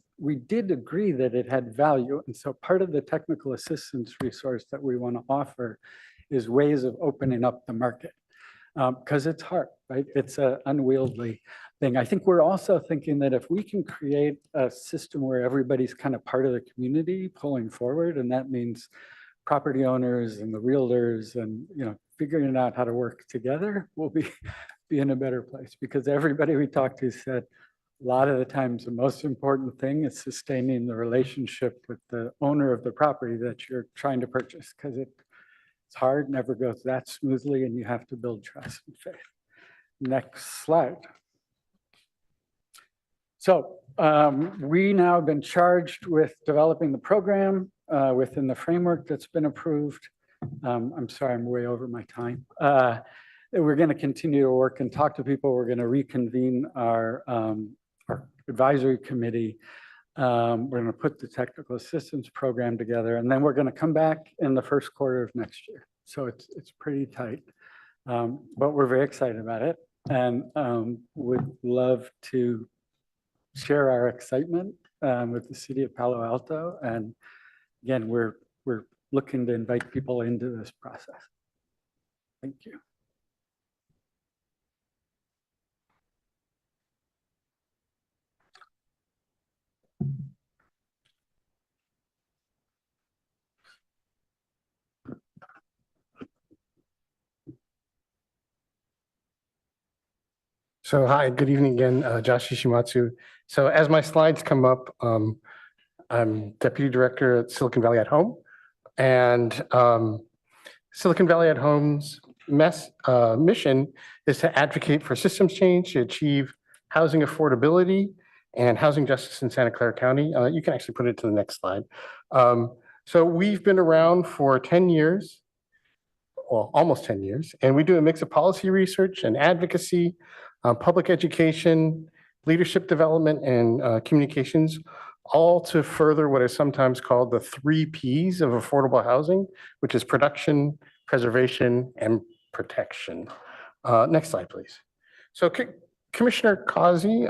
agree that it had value. And so part of the technical assistance resource that we want to offer is ways of opening up the market. Because it's hard, right? It's an unwieldy thing. I think we're also thinking that if we can create a system where everybody's kind of part of the community pulling forward, and that means property owners and the realtors and, you know, figuring out how to work together, we'll be in a better place. Because everybody we talked to said a lot of the times the most important thing is sustaining the relationship with the owner of the property that you're trying to purchase, because it's hard, never goes that smoothly, and you have to build trust and faith. Next slide. So we now have been charged with developing the program within the framework that's been approved. I'm sorry, I'm way over my time. We're going to continue to work and talk to people. We're going to reconvene our advisory committee. We're going to put the technical assistance program together, and then we're going to come back in the first quarter of next year. So it's pretty tight, but we're very excited about it and would love to share our excitement with the city of Palo Alto. And again, we're looking to invite people into this process. Thank you. So hi, good evening again, Josh Ishimatsu. So as my slides come up, I'm Deputy Director at Silicon Valley at Home. And Silicon Valley at Home's mission is to advocate for systems change to achieve housing affordability and housing justice in Santa Clara County. You can actually put it to the next slide. So we've been around for 10 years, well, almost 10 years, and we do a mix of policy research and advocacy, public education, leadership development, and communications, all to further what is sometimes called the 3 Ps of affordable housing, which is production, preservation, and protection. Next slide, please. So Commissioner Causey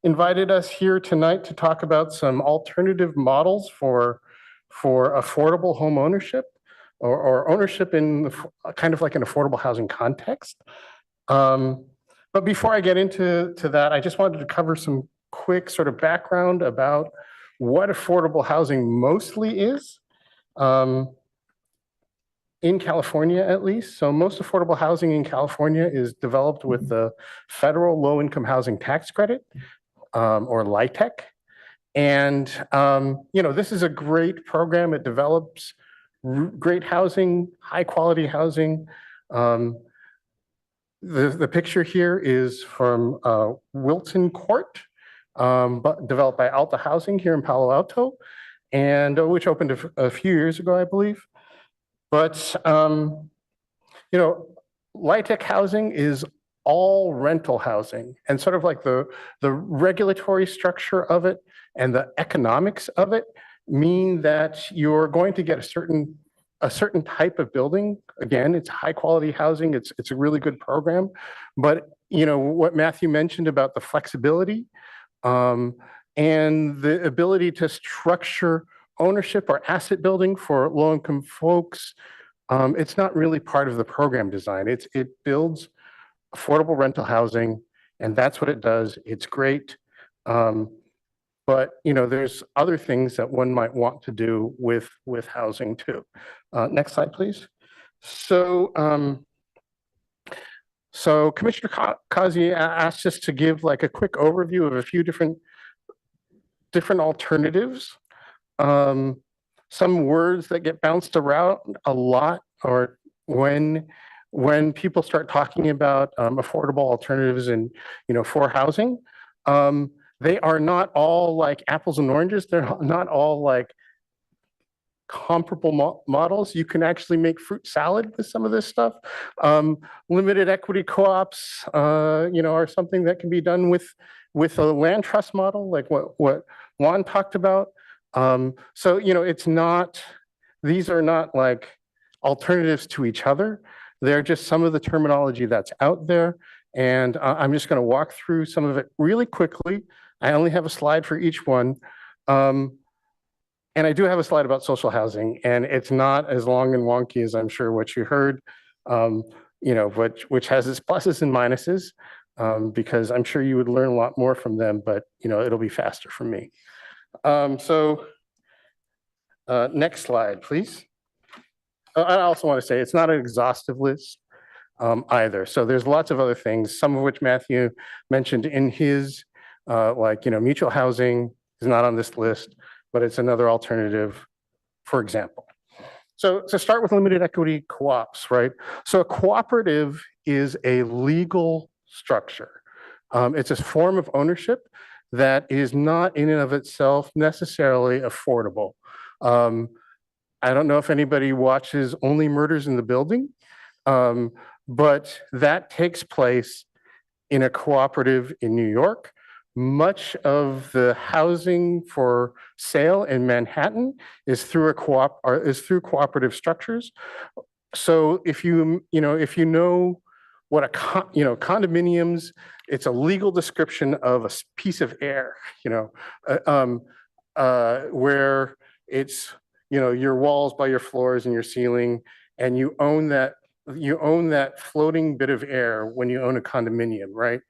invited us here tonight to talk about some alternative models for affordable home ownership or ownership in kind of like an affordable housing context. But before I get into that, I just wanted to cover some quick sort of background about what affordable housing mostly is, in California at least. So most affordable housing in California is developed with the federal low-income housing tax credit, or LIHTC. And you know, this is a great program. It develops great housing, high quality housing. The picture here is from Wilton Court, but developed by Alta Housing here in Palo Alto, and which opened a few years ago, I believe. But you know, LIHTC housing is all rental housing, and sort of like the regulatory structure of it and the economics of it mean that you're going to get a certain type of building. Again, it's high quality housing. It's a really good program. But you know what Matthew mentioned about the flexibility and the ability to structure ownership or asset building for low-income folks, it's not really part of the program design. It builds affordable rental housing, and that's what it does. It's great. But there's other things that one might want to do with housing too. Next slide, please. So, Commissioner Kazi asked us to give like a quick overview of a few different alternatives. Some words that get bounced around a lot are when people start talking about affordable alternatives and for housing. They are not all like apples and oranges. They're not all like comparable models. You can actually make fruit salad with some of this stuff. Limited equity co-ops, are something that can be done with a land trust model, like what Juan talked about. So it's not; these are not like alternatives to each other. They're just some of the terminology that's out there, and I'm just going to walk through some of it really quickly. I only have a slide for each one. And I do have a slide about social housing, and it's not as long and wonky as I'm sure what you heard, which has its pluses and minuses, because I'm sure you would learn a lot more from them, but it'll be faster for me. Next slide, please. I also want to say it's not an exhaustive list either. So there's lots of other things, some of which Matthew mentioned in his, mutual housing is not on this list, but it's another alternative, for example. So to start with limited equity co-ops, right? So a cooperative is a legal structure. It's a form of ownership that is not in and of itself necessarily affordable. I don't know if anybody watches Only Murders in the Building, but that takes place in a cooperative in New York. Much of the housing for sale in Manhattan is through cooperative structures. So if you know what condominiums, it's a legal description of a piece of air, where it's your walls by your floors and your ceiling, and you own that floating bit of air when you own a condominium, right?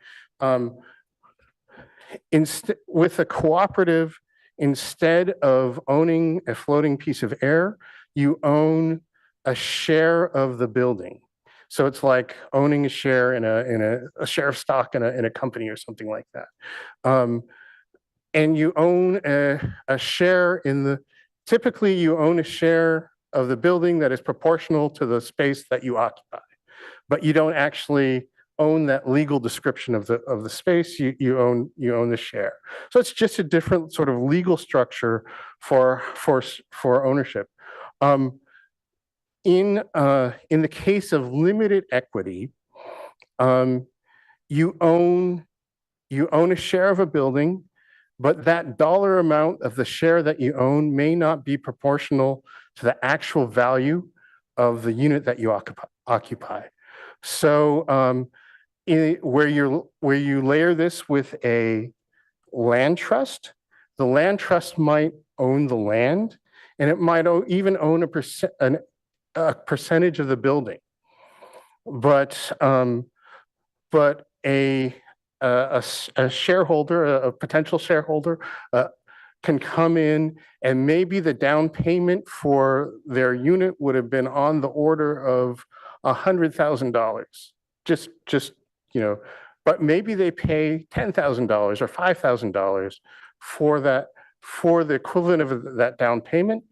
With a cooperative, instead of owning a floating piece of air, you own a share of the building. So it's like owning a share in a share of stock in a company or something like that. And you own a share typically you own a share of the building that is proportional to the space that you occupy, but you don't actually own that legal description of the space. You own the share. So it's just a different sort of legal structure for ownership. In the case of limited equity, you own a share of a building, but that dollar amount of the share that you own may not be proportional to the actual value of the unit that you occupy. So where you layer this with a land trust, the land trust might own the land, and it might even own a percentage of the building. But a shareholder, a potential shareholder, can come in, and maybe the down payment for their unit would have been on the order of $100,000. Just but maybe they pay $10,000 or $5,000 for the equivalent of that down payment,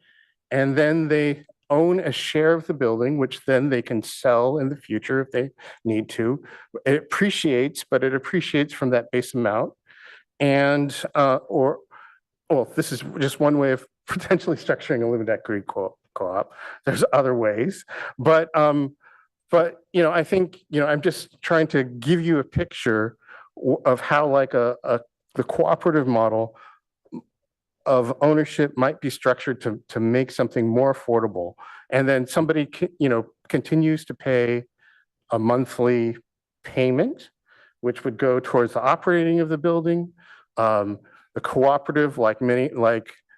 and then they own a share of the building, which then they can sell in the future if they need to. It appreciates, but it appreciates from that base amount. And, this is just one way of potentially structuring a limited equity co-op. There's other ways, but I think, I'm just trying to give you a picture of how like the cooperative model of ownership might be structured to make something more affordable. And then somebody, continues to pay a monthly payment, which would go towards the operating of the building. The cooperative, like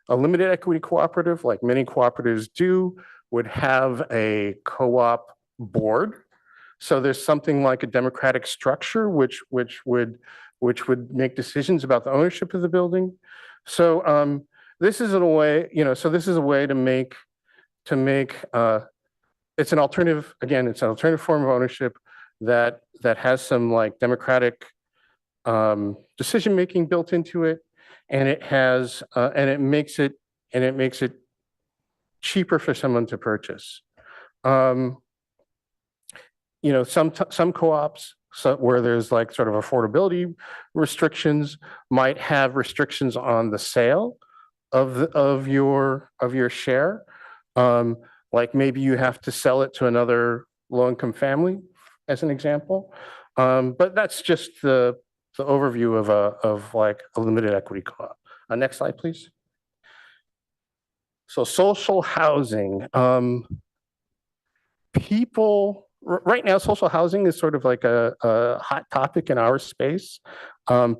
A limited equity cooperative, like many cooperatives do, would have a co-op board. So there's something like a democratic structure, which would make decisions about the ownership of the building. So this is in a way, so this is a way to make it's an alternative, again, it's an alternative form of ownership that has some like democratic decision making built into it, and it has and it makes it cheaper for someone to purchase. Some co-ops where there's like sort of affordability restrictions might have restrictions on the sale of your share. Like maybe you have to sell it to another low-income as an example. But that's just the overview of like a limited equity co-op. Next slide, please. So social housing. Right now, social housing is sort of like a hot topic in our space.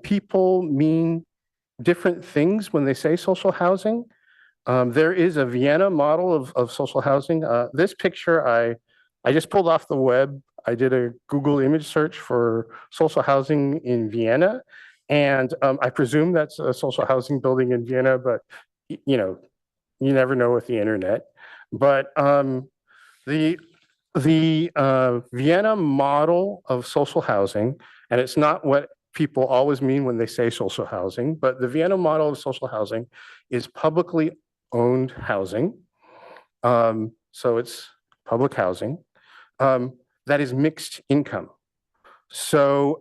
People mean different things when they say social housing. There is a Vienna model of social housing. This picture I just pulled off the web. I did a Google image search for social housing in Vienna, and I presume that's a social housing building in Vienna, but you never know with the internet. But the Vienna model of social housing, and it's not what people always mean when they say social housing, but the Vienna model of social housing is publicly owned housing. So it's public housing that is mixed income. So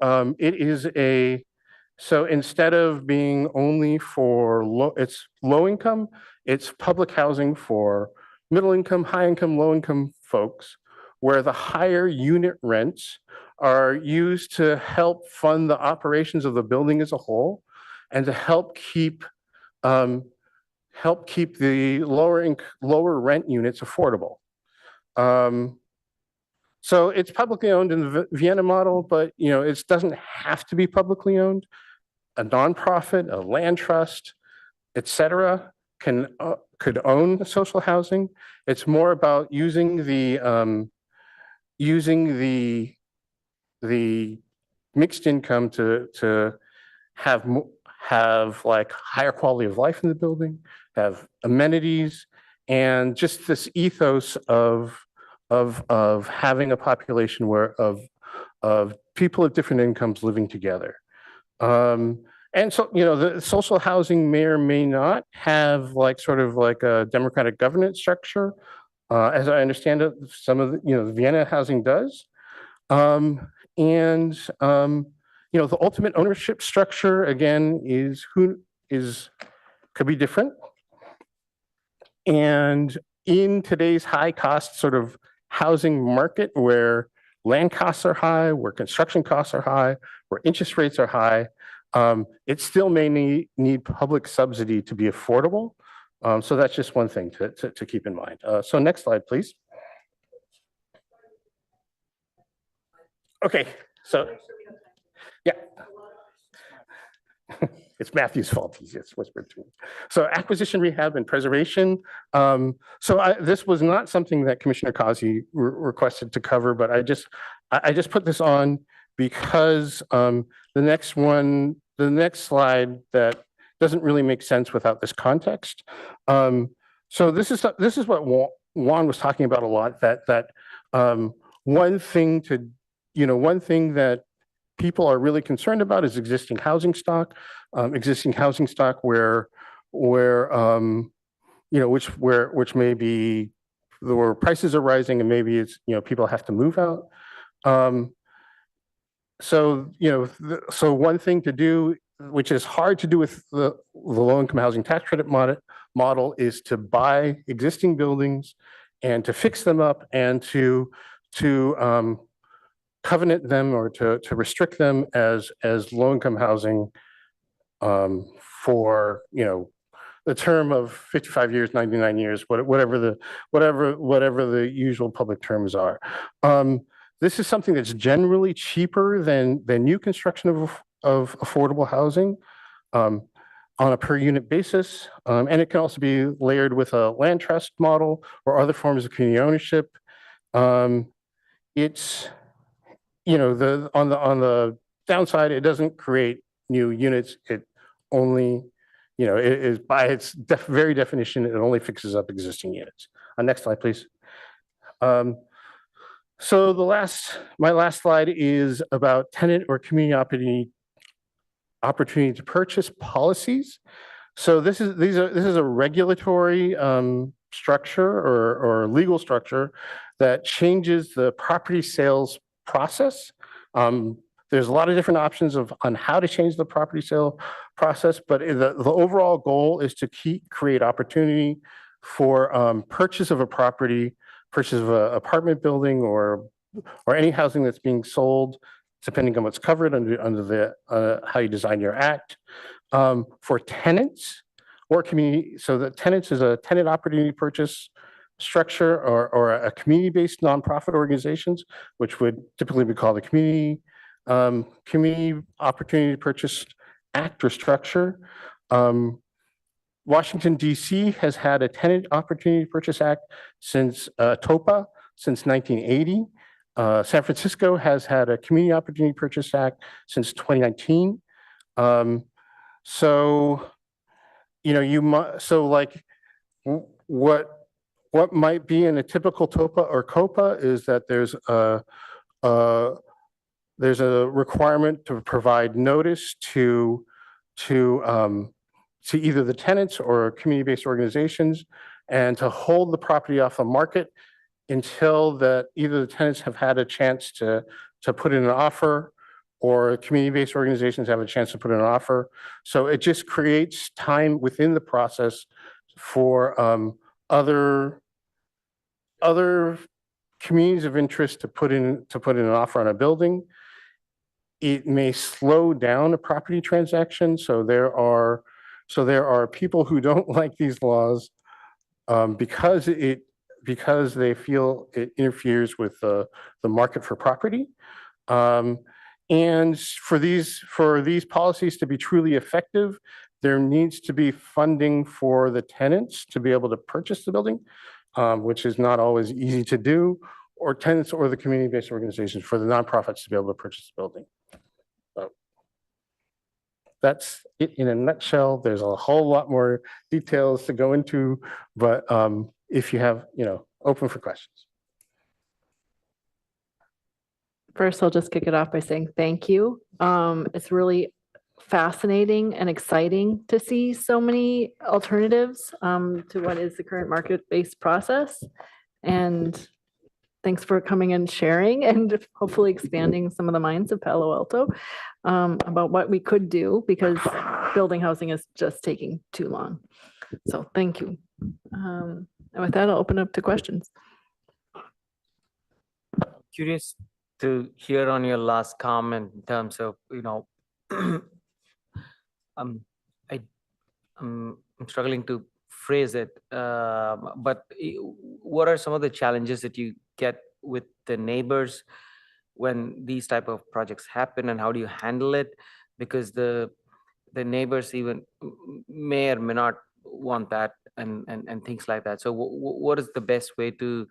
so instead of being only for low income, it's public housing for middle income, high income, low income folks, where the higher unit rents are used to help fund the operations of the building as a whole, and to help keep the lower rent units affordable. So it's publicly owned in the Vienna model, but it doesn't have to be publicly owned. A nonprofit, a land trust, etc., could own social housing. It's more about using the mixed income to have like higher quality of life in the building, have amenities, and just this ethos of having a population of people of different incomes living together. And so, the social housing may or may not have like sort of like a democratic governance structure. As I understand it, some of the Vienna housing does. The ultimate ownership structure again could be different. And in today's high cost sort of housing market, where land costs are high, where construction costs are high, where interest rates are high, it still may need public subsidy to be affordable. So that's just one thing to keep in mind. So next slide, please. Okay, so yeah. It's Matthew's fault. He just whispered to me. So acquisition, rehab, and preservation. This was not something that Commissioner Kazi requested to cover, but I just put this on because the next slide that doesn't really make sense without this context. So this is what Juan was talking about a lot. That one thing that people are really concerned about is existing housing stock where prices are rising and maybe it's people have to move out. So one thing to do, which is hard to do with the low-income housing tax credit model, is to buy existing buildings and to fix them up and to covenant them or to restrict them as low-income housing for the term of 55 years, 99 years, whatever the usual public terms are. This is something that's generally cheaper than new construction of affordable housing. On on a per unit basis. And it can also be layered with a land trust model or other forms of community ownership. It's, on the downside, it doesn't create new units. It only, it is by its very definition, it only fixes up existing units. Next slide, please. So my last slide is about tenant or community opportunity to purchase policies. So this is a regulatory structure or legal structure that changes the property sales process. There's a lot of different options on how to change the property sale process, but the overall goal is to create opportunity for purchase of a property, purchase of an apartment building, or any housing that's being sold, depending on what's covered under the how you design your act, for tenants or community. So the tenants is a tenant opportunity purchase structure or a community-based nonprofit organizations, which would typically be called a community opportunity purchase act or structure. Washington, D.C. has had a tenant opportunity purchase act since TOPA since 1980. San Francisco has had a community opportunity purchase act since 2019. So, what might be in a typical TOPA or COPA is that there's a requirement to provide notice to either the tenants or community-based organizations, and to hold the property off the market until that either the tenants have had a chance to put in an offer, or community-based organizations have a chance to put in an offer. So it just creates time within the process for other communities of interest to put in an offer on a building. It may slow down a property transaction. So there are people who don't like these laws because they feel it interferes with the market for property. And for these policies to be truly effective, there needs to be funding for the tenants to be able to purchase the building, which is not always easy to do, or tenants or the community-based organizations for the nonprofits to be able to purchase the building. So that's it in a nutshell. There's a whole lot more details to go into, but if you have, open for questions. First, I'll just kick it off by saying thank you. It's really fascinating and exciting to see so many alternatives to what is the current market-based process. And thanks for coming and sharing and hopefully expanding some of the minds of Palo Alto about what we could do, because building housing is just taking too long. So thank you. And with that, I'll open up to questions. Curious to hear on your last comment in terms of, I'm struggling to phrase it, but what are some of the challenges that you get with the neighbors when these type of projects happen, and how do you handle it? Because the neighbors even may or may not want that, and things like that. So what is the best way to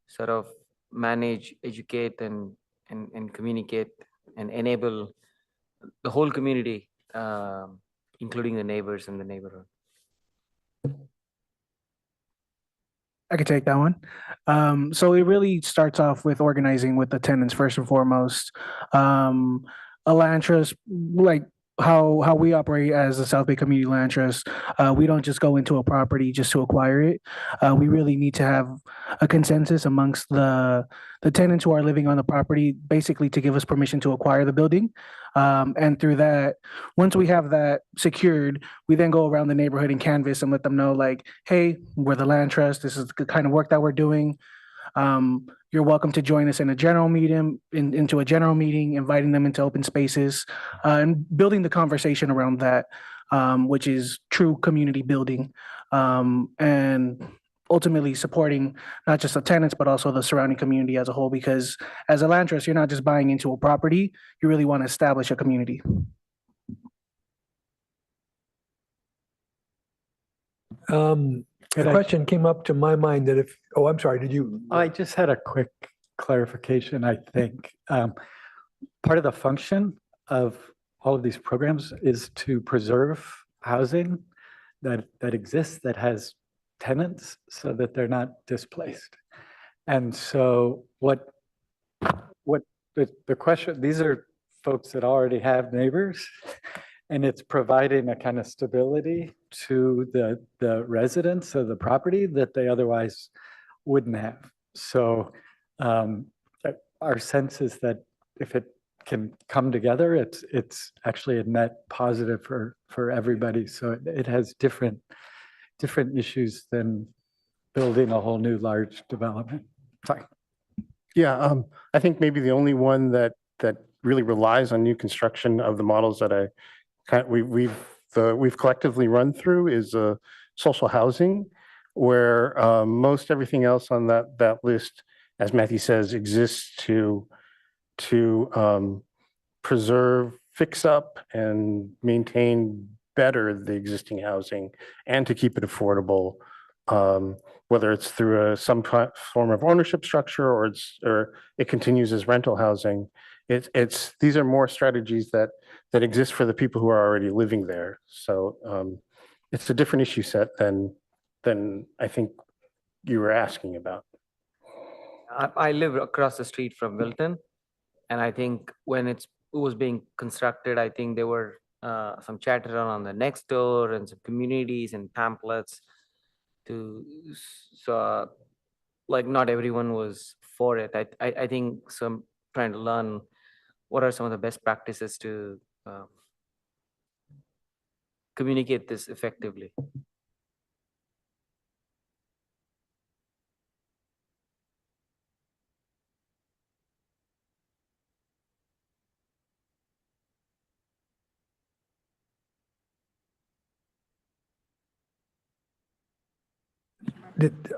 sort of manage, educate, and communicate and enable the whole community, including the neighbors in the neighborhood? I could take that one. So it really starts off with organizing with the tenants first and foremost. Elantris, like how we operate as the South Bay Community Land Trust, we don't just go into a property just to acquire it. We really need to have a consensus amongst the tenants who are living on the property, basically to give us permission to acquire the building. And through that, once we have that secured, we then go around the neighborhood and canvas and let them know, like, hey, we're the land trust. This is the kind of work that we're doing. You're welcome to join us in a general meeting, into a general meeting, inviting them into open spaces, and building the conversation around that, which is true community building, and ultimately supporting not just the tenants, but also the surrounding community as a whole. Because as a land trust, you're not just buying into a property, you really want to establish a community. A question came up to my mind that if, oh, I'm sorry, did you? I just had a quick clarification, I think. Part of the function of all of these programs is to preserve housing that exists, that has tenants, so that they're not displaced. And so what the question, these are folks that already have neighbors, and it's providing a kind of stability to the residents of the property that they otherwise wouldn't have. So our sense is that if it can come together, it's actually a net positive for everybody. So it has different issues than building a whole new large development. Sorry. Yeah, I think maybe the only one that really relies on new construction of the models that we've collectively run through is social housing, where most everything else on that list, as Matthew says, exists to preserve, fix up, and maintain better the existing housing, and to keep it affordable. Whether it's through some form of ownership structure or it continues as rental housing. These are more strategies that exist for the people who are already living there. So it's a different issue set than I think you were asking about. I live across the street from Milton, and I think when it was being constructed, I think there were some chatter on the next door and some communities and pamphlets. So like not everyone was for it. I think some trying to learn what are some of the best practices to communicate this effectively.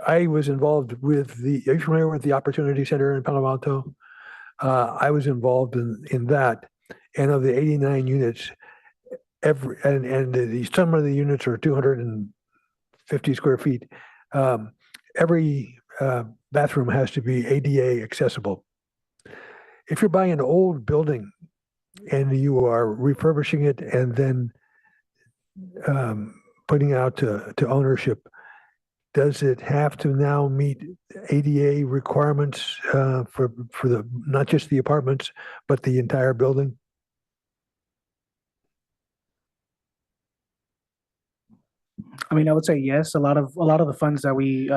I was involved with are you familiar with the Opportunity Center in Palo Alto? I was involved in that, and of the 89 units, some of the units are 250 square feet. Every bathroom has to be ADA accessible. If you're buying an old building and you are refurbishing it and then putting out to ownership, does it have to now meet ADA requirements for the not just the apartments but the entire building? I mean, I would say yes. A lot of the funds that we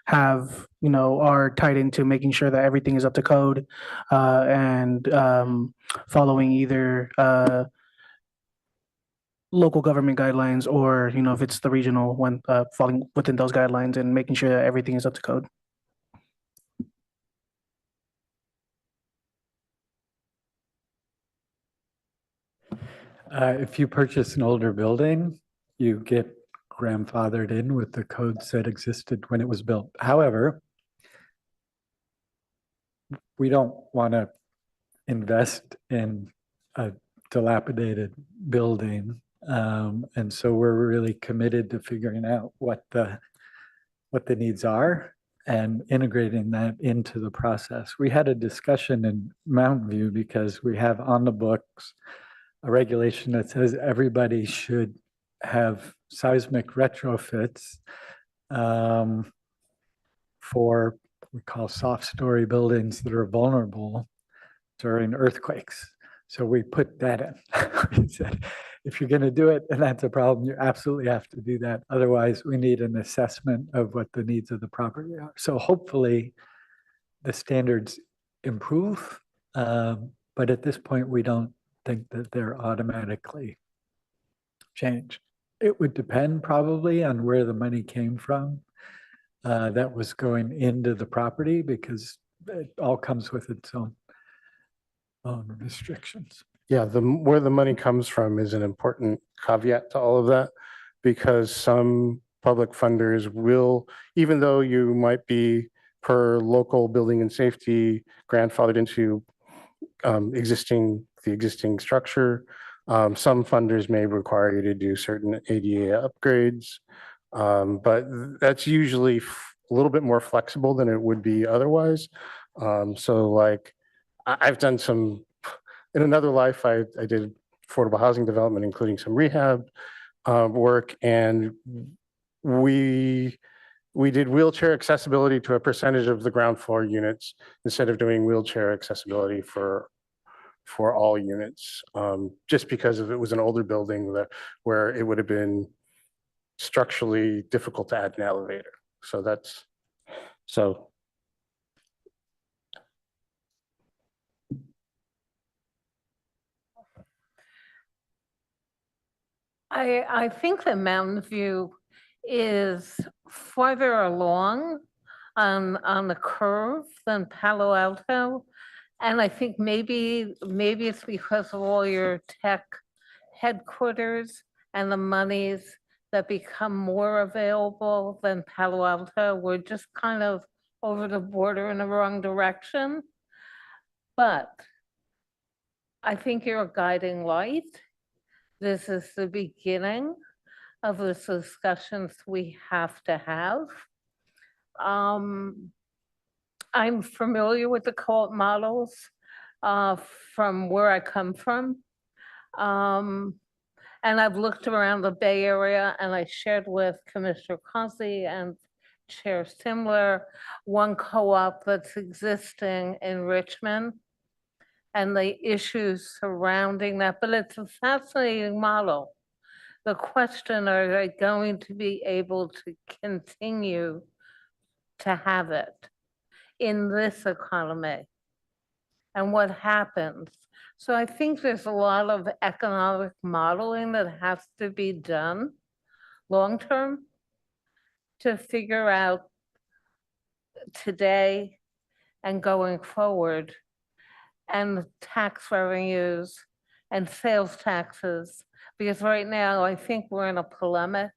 have, are tied into making sure that everything is up to code and following either local government guidelines or, if it's the regional one, falling within those guidelines and making sure that everything is up to code. If you purchase an older building, you get grandfathered in with the codes that existed when it was built. However, we don't want to invest in a dilapidated building. And so we're really committed to figuring out what the needs are and integrating that into the process. We had a discussion in Mountain View because we have on the books a regulation that says everybody should have seismic retrofits for what we call soft story buildings that are vulnerable during earthquakes. So we put that in. We said, if you're going to do it and that's a problem, you absolutely have to do that. Otherwise, we need an assessment of what the needs of the property are. So hopefully the standards improve. But at this point, we don't think that they're automatically changed. It would depend probably on where the money came from that was going into the property, because it all comes with its own restrictions. Yeah, where the money comes from is an important caveat to all of that, because some public funders will, even though you might be per local building and safety grandfathered into the existing structure, some funders may require you to do certain ADA upgrades. But that's usually a little bit more flexible than it would be otherwise. So like I've done some, in another life, I did affordable housing development, including some rehab work, and we did wheelchair accessibility to a percentage of the ground floor units instead of doing wheelchair accessibility for all units, just because it was an older building where it would have been structurally difficult to add an elevator. So that's so. I think that Mountain View is farther along on the curve than Palo Alto. And I think maybe it's because of all your tech headquarters and the monies that become more available than Palo Alto. We're just kind of over the border in the wrong direction. But I think you're a guiding light. This is the beginning of the discussions we have to have. I'm familiar with the co-op models from where I come from. And I've looked around the Bay Area, and I shared with Commissioner Consley and Chair Simler one co-op that's existing in Richmond and the issues surrounding that, but it's a fascinating model. The question, are they going to be able to continue to have it in this economy? And what happens? So I think there's a lot of economic modeling that has to be done long-term to figure out today and going forward, and tax revenues and sales taxes. Because right now, I think we're in a polemic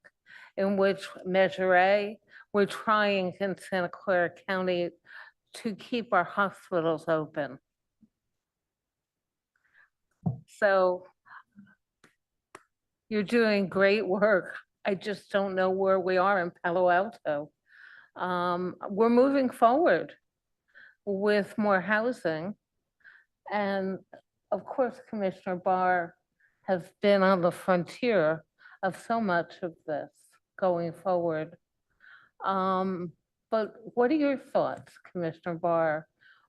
in which Measure A, we're trying in Santa Clara County to keep our hospitals open. So you're doing great work. I just don't know where we are in Palo Alto. We're moving forward with more housing. And of course, Commissioner Barr has been on the frontier of so much of this going forward. But what are your thoughts, Commissioner Barr?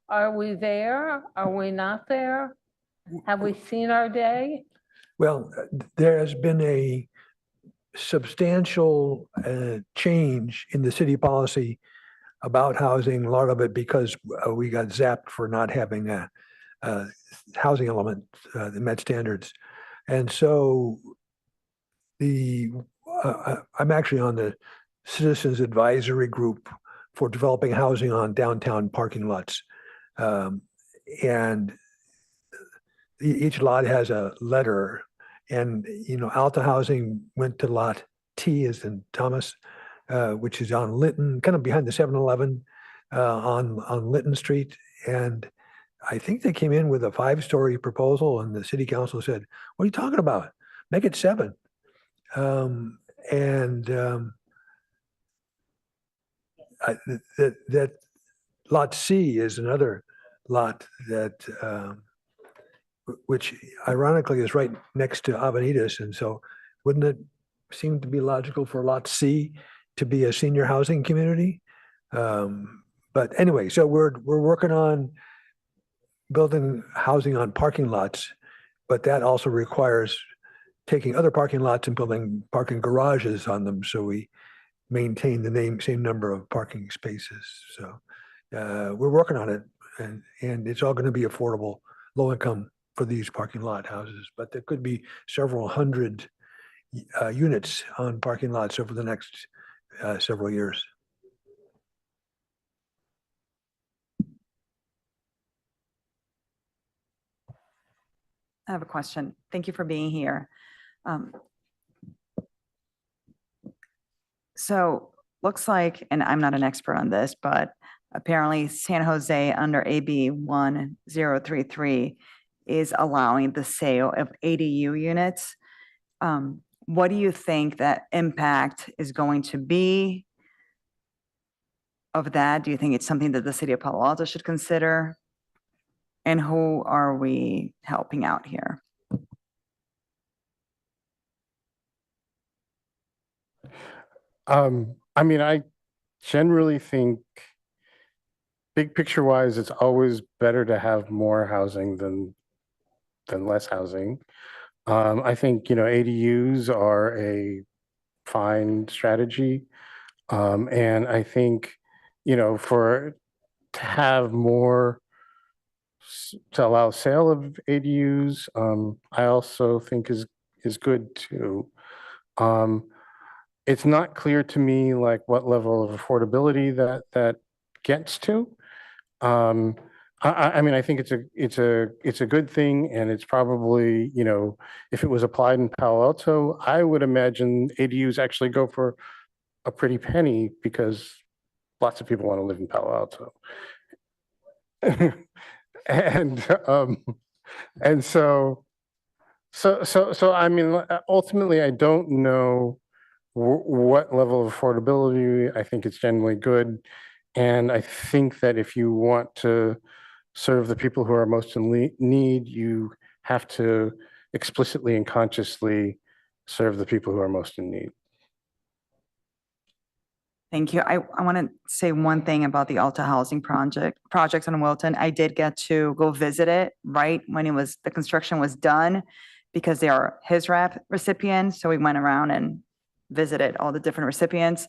Are we there? Are we not there? Have we seen our day? Well, there has been a substantial change in the city policy about housing, a lot of it because we got zapped for not having a housing element that met standards. And so I'm actually on the Citizens Advisory Group for developing housing on downtown parking lots. And each lot has a letter, and Alta Housing went to lot T as in Thomas, which is on Linton, kind of behind the 7-Eleven on Linton Street. And I think they came in with a 5-story proposal, and the city council said, "What are you talking about? Make it 7." That lot C is another lot that which ironically is right next to Avenidas. And so wouldn't it seem to be logical for lot C to be a senior housing community? But anyway, so we're working on building housing on parking lots, but that also requires taking other parking lots and building parking garages on them, so we maintain the same number of parking spaces. So we're working on it, and it's all going to be affordable, low income for these parking lot houses, but there could be several hundred units on parking lots over the next several years. I have a question. Thank you for being here. So looks like, and I'm not an expert on this, but apparently San Jose under AB 1033 is allowing the sale of ADU units. what do you think that impact is going to be of that? Do you think it's something that the city of Palo Alto should consider? And who are we helping out here? I mean, I generally think big picture wise, it's always better to have more housing than less housing. I think, ADUs are a fine strategy. And I think, for to have more to allow sale of ADUs, I also think is good too. It's not clear to me like what level of affordability that gets to. I mean, I think it's a good thing, and it's probably, if it was applied in Palo Alto, I would imagine ADUs actually go for a pretty penny because lots of people want to live in Palo Alto. And so I mean, ultimately, I don't know what level of affordability. I think it's generally good. And I think that if you want to serve the people who are most in need, you have to explicitly and consciously serve the people who are most in need. Thank you. I want to say one thing about the Alta Housing projects in Wilton. I did get to go visit it right when the construction was done, because they are his recipients. So we went around and visited all the different recipients.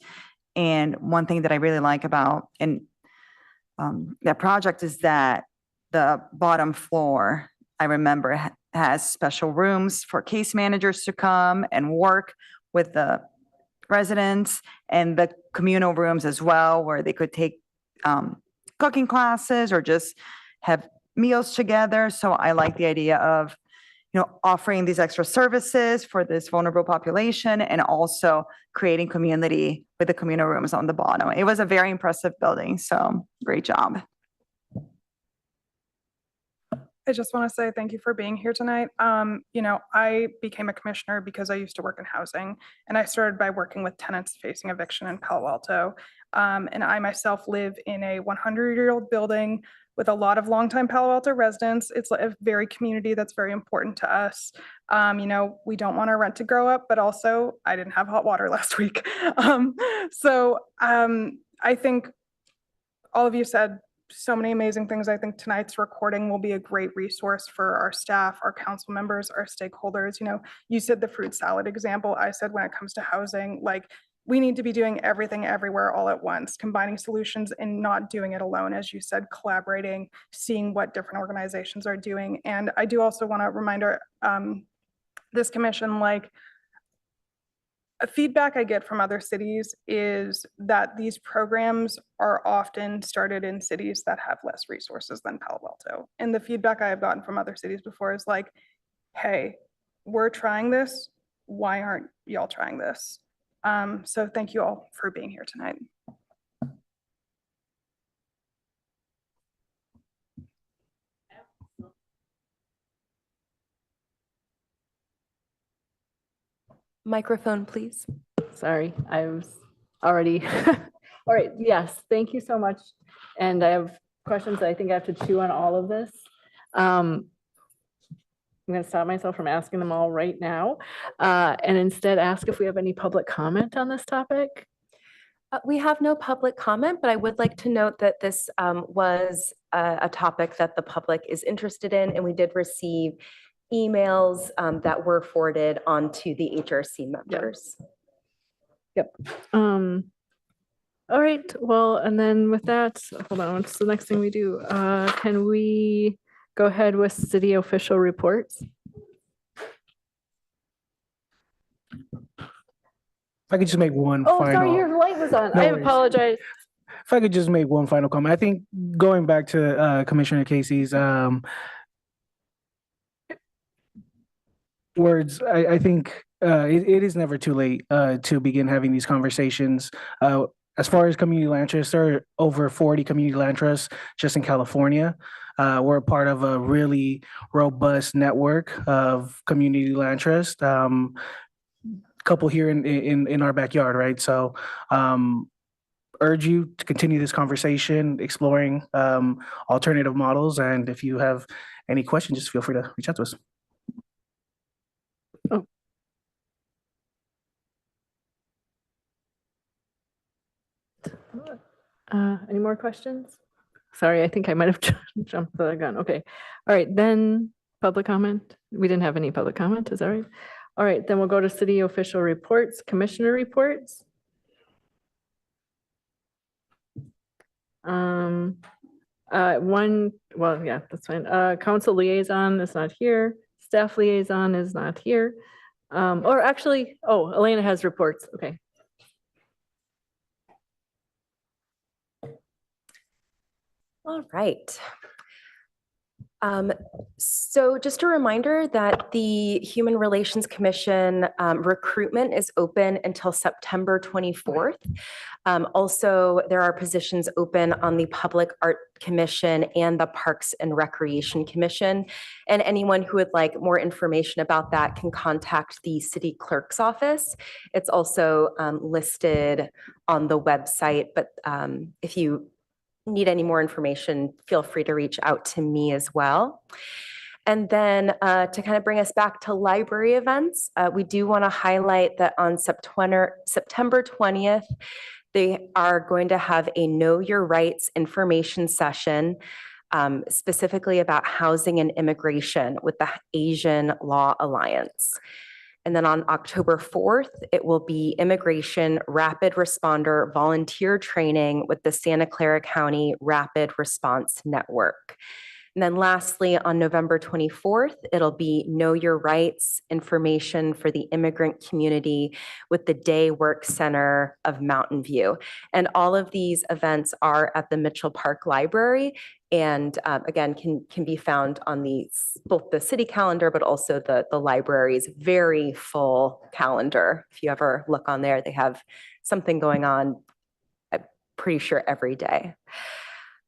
And one thing that I really like about that project is that the bottom floor, I remember, has special rooms for case managers to come and work with the residents, and the communal rooms as well, where they could take cooking classes or just have meals together. So I like the idea of, offering these extra services for this vulnerable population, and also creating community with the communal rooms on the bottom. It was a very impressive building, so great job. I just want to say thank you for being here tonight. I became a commissioner because I used to work in housing, and I started by working with tenants facing eviction in Palo Alto. And I myself live in a 100-year-old building with a lot of longtime Palo Alto residents. It's a very community that's very important to us. We don't want our rent to grow up, but also I didn't have hot water last week. I think all of you said so many amazing things. I think tonight's recording will be a great resource for our staff, our council members, our stakeholders. You said the fruit salad example. I said when it comes to housing, like, we need to be doing everything everywhere all at once, combining solutions and not doing it alone. As you said, collaborating, seeing what different organizations are doing. And I do also want to remind this commission, like, a feedback I get from other cities is that these programs are often started in cities that have less resources than Palo Alto. And the feedback I have gotten from other cities before is like, hey, we're trying this. Why aren't y'all trying this? So thank you all for being here tonight. Microphone, please. Sorry, I was already, all right, yes, thank you so much. And I have questions that I think I have to chew on all of this. I'm going to stop myself from asking them all right now, and instead ask if we have any public comment on this topic. We have no public comment, but I would like to note that this was a topic that the public is interested in, and we did receive emails that were forwarded onto the HRC members. Yep. All right, well, and then with that, hold on, what's the next thing we do? Can we go ahead with city official reports? If I could just make one Oh, final. sorry, your light was on. No I worries. apologize. If I could just make one final comment. I think going back to Commissioner Casey's words, I think it is never too late to begin having these conversations. As far as community land trusts, there are over 40 community land trusts just in California. We're a part of a really robust network of community land trusts. couple here in our backyard, right? So urge you to continue this conversation, exploring alternative models. And if you have any questions, just feel free to reach out to us. Any more questions? Sorry, I think I might have jumped the gun. Okay. All right, then public comment. We didn't have any public comment, is that right? All right, then we'll go to city official reports, commissioner reports. Well, yeah, that's fine. Council liaison is not here. Staff liaison is not here. Or actually, oh, Elena has reports. Okay. All right. So just a reminder that the Human Relations Commission recruitment is open until September 24th. Also, there are positions open on the Public Art Commission and the Parks and Recreation Commission. And anyone who would like more information about that can contact the city clerk's office. It's also listed on the website, but if you need any more information, feel free to reach out to me as well. And then to kind of bring us back to library events, we do want to highlight that on September 20th, they are going to have a Know Your Rights information session specifically about housing and immigration with the Asian Law Alliance. And then on October 4th, it will be Immigration Rapid Responder Volunteer Training with the Santa Clara County Rapid Response Network. And then lastly, on November 24th, it'll be Know Your Rights information for the immigrant community with the Day Work Center of Mountain View. And all of these events are at the Mitchell Park Library and again, can be found on both the city calendar, but also the library's very full calendar. If you ever look on there, they have something going on, I'm pretty sure every day.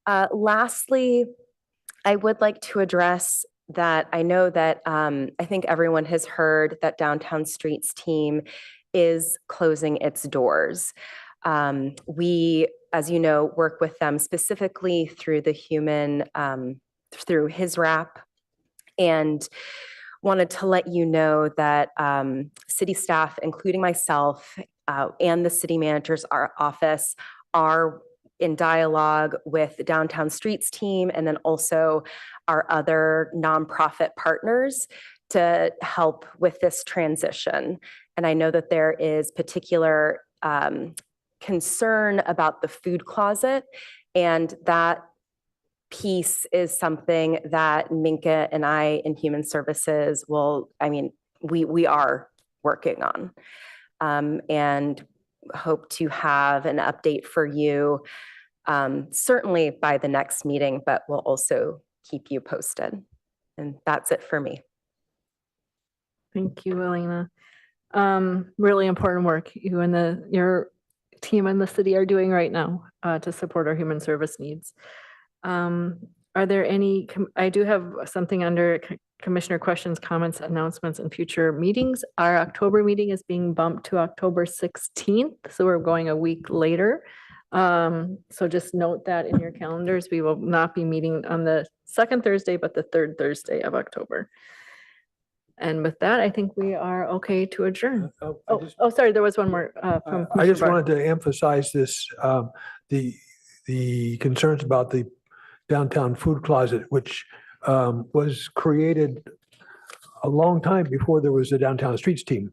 Lastly, I would like to address that I know that I think everyone has heard that Downtown Streets team is closing its doors. We, as you know, work with them specifically through the through his wrap, and wanted to let you know that city staff, including myself and the city manager's office, are in dialogue with the Downtown Streets team and then also our other nonprofit partners to help with this transition. And I know that there is particular concern about the food closet, and that piece is something that Minka and I in Human Services we are working on and hope to have an update for you certainly by the next meeting, but we'll also keep you posted. And that's it for me. Thank you, Elena. Really important work you and your team in the city are doing right now to support our human service needs. Are there any, I do have something under Commissioner questions, comments, announcements, and future meetings. Our October meeting is being bumped to October 16th, so we're going a week later. So just note that in your calendars. We will not be meeting on the second Thursday, but the third Thursday of October. And with that, I think we are okay to adjourn. Sorry, there was one more. I just wanted to emphasize this, the concerns about the downtown food closet, which was created a long time before there was a Downtown Streets team.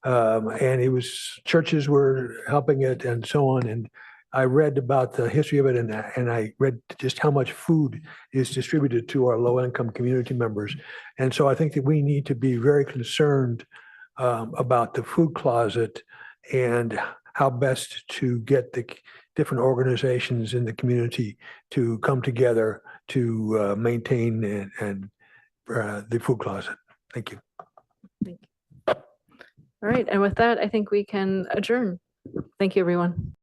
And it was, churches were helping it and so on. And I read about the history of it, and I read just how much food is distributed to our low-income community members. And so I think that we need to be very concerned about the food closet and how best to get the different organizations in the community to come together to maintain the food closet. Thank you. Thank you. All right, and with that, I think we can adjourn. Thank you, everyone.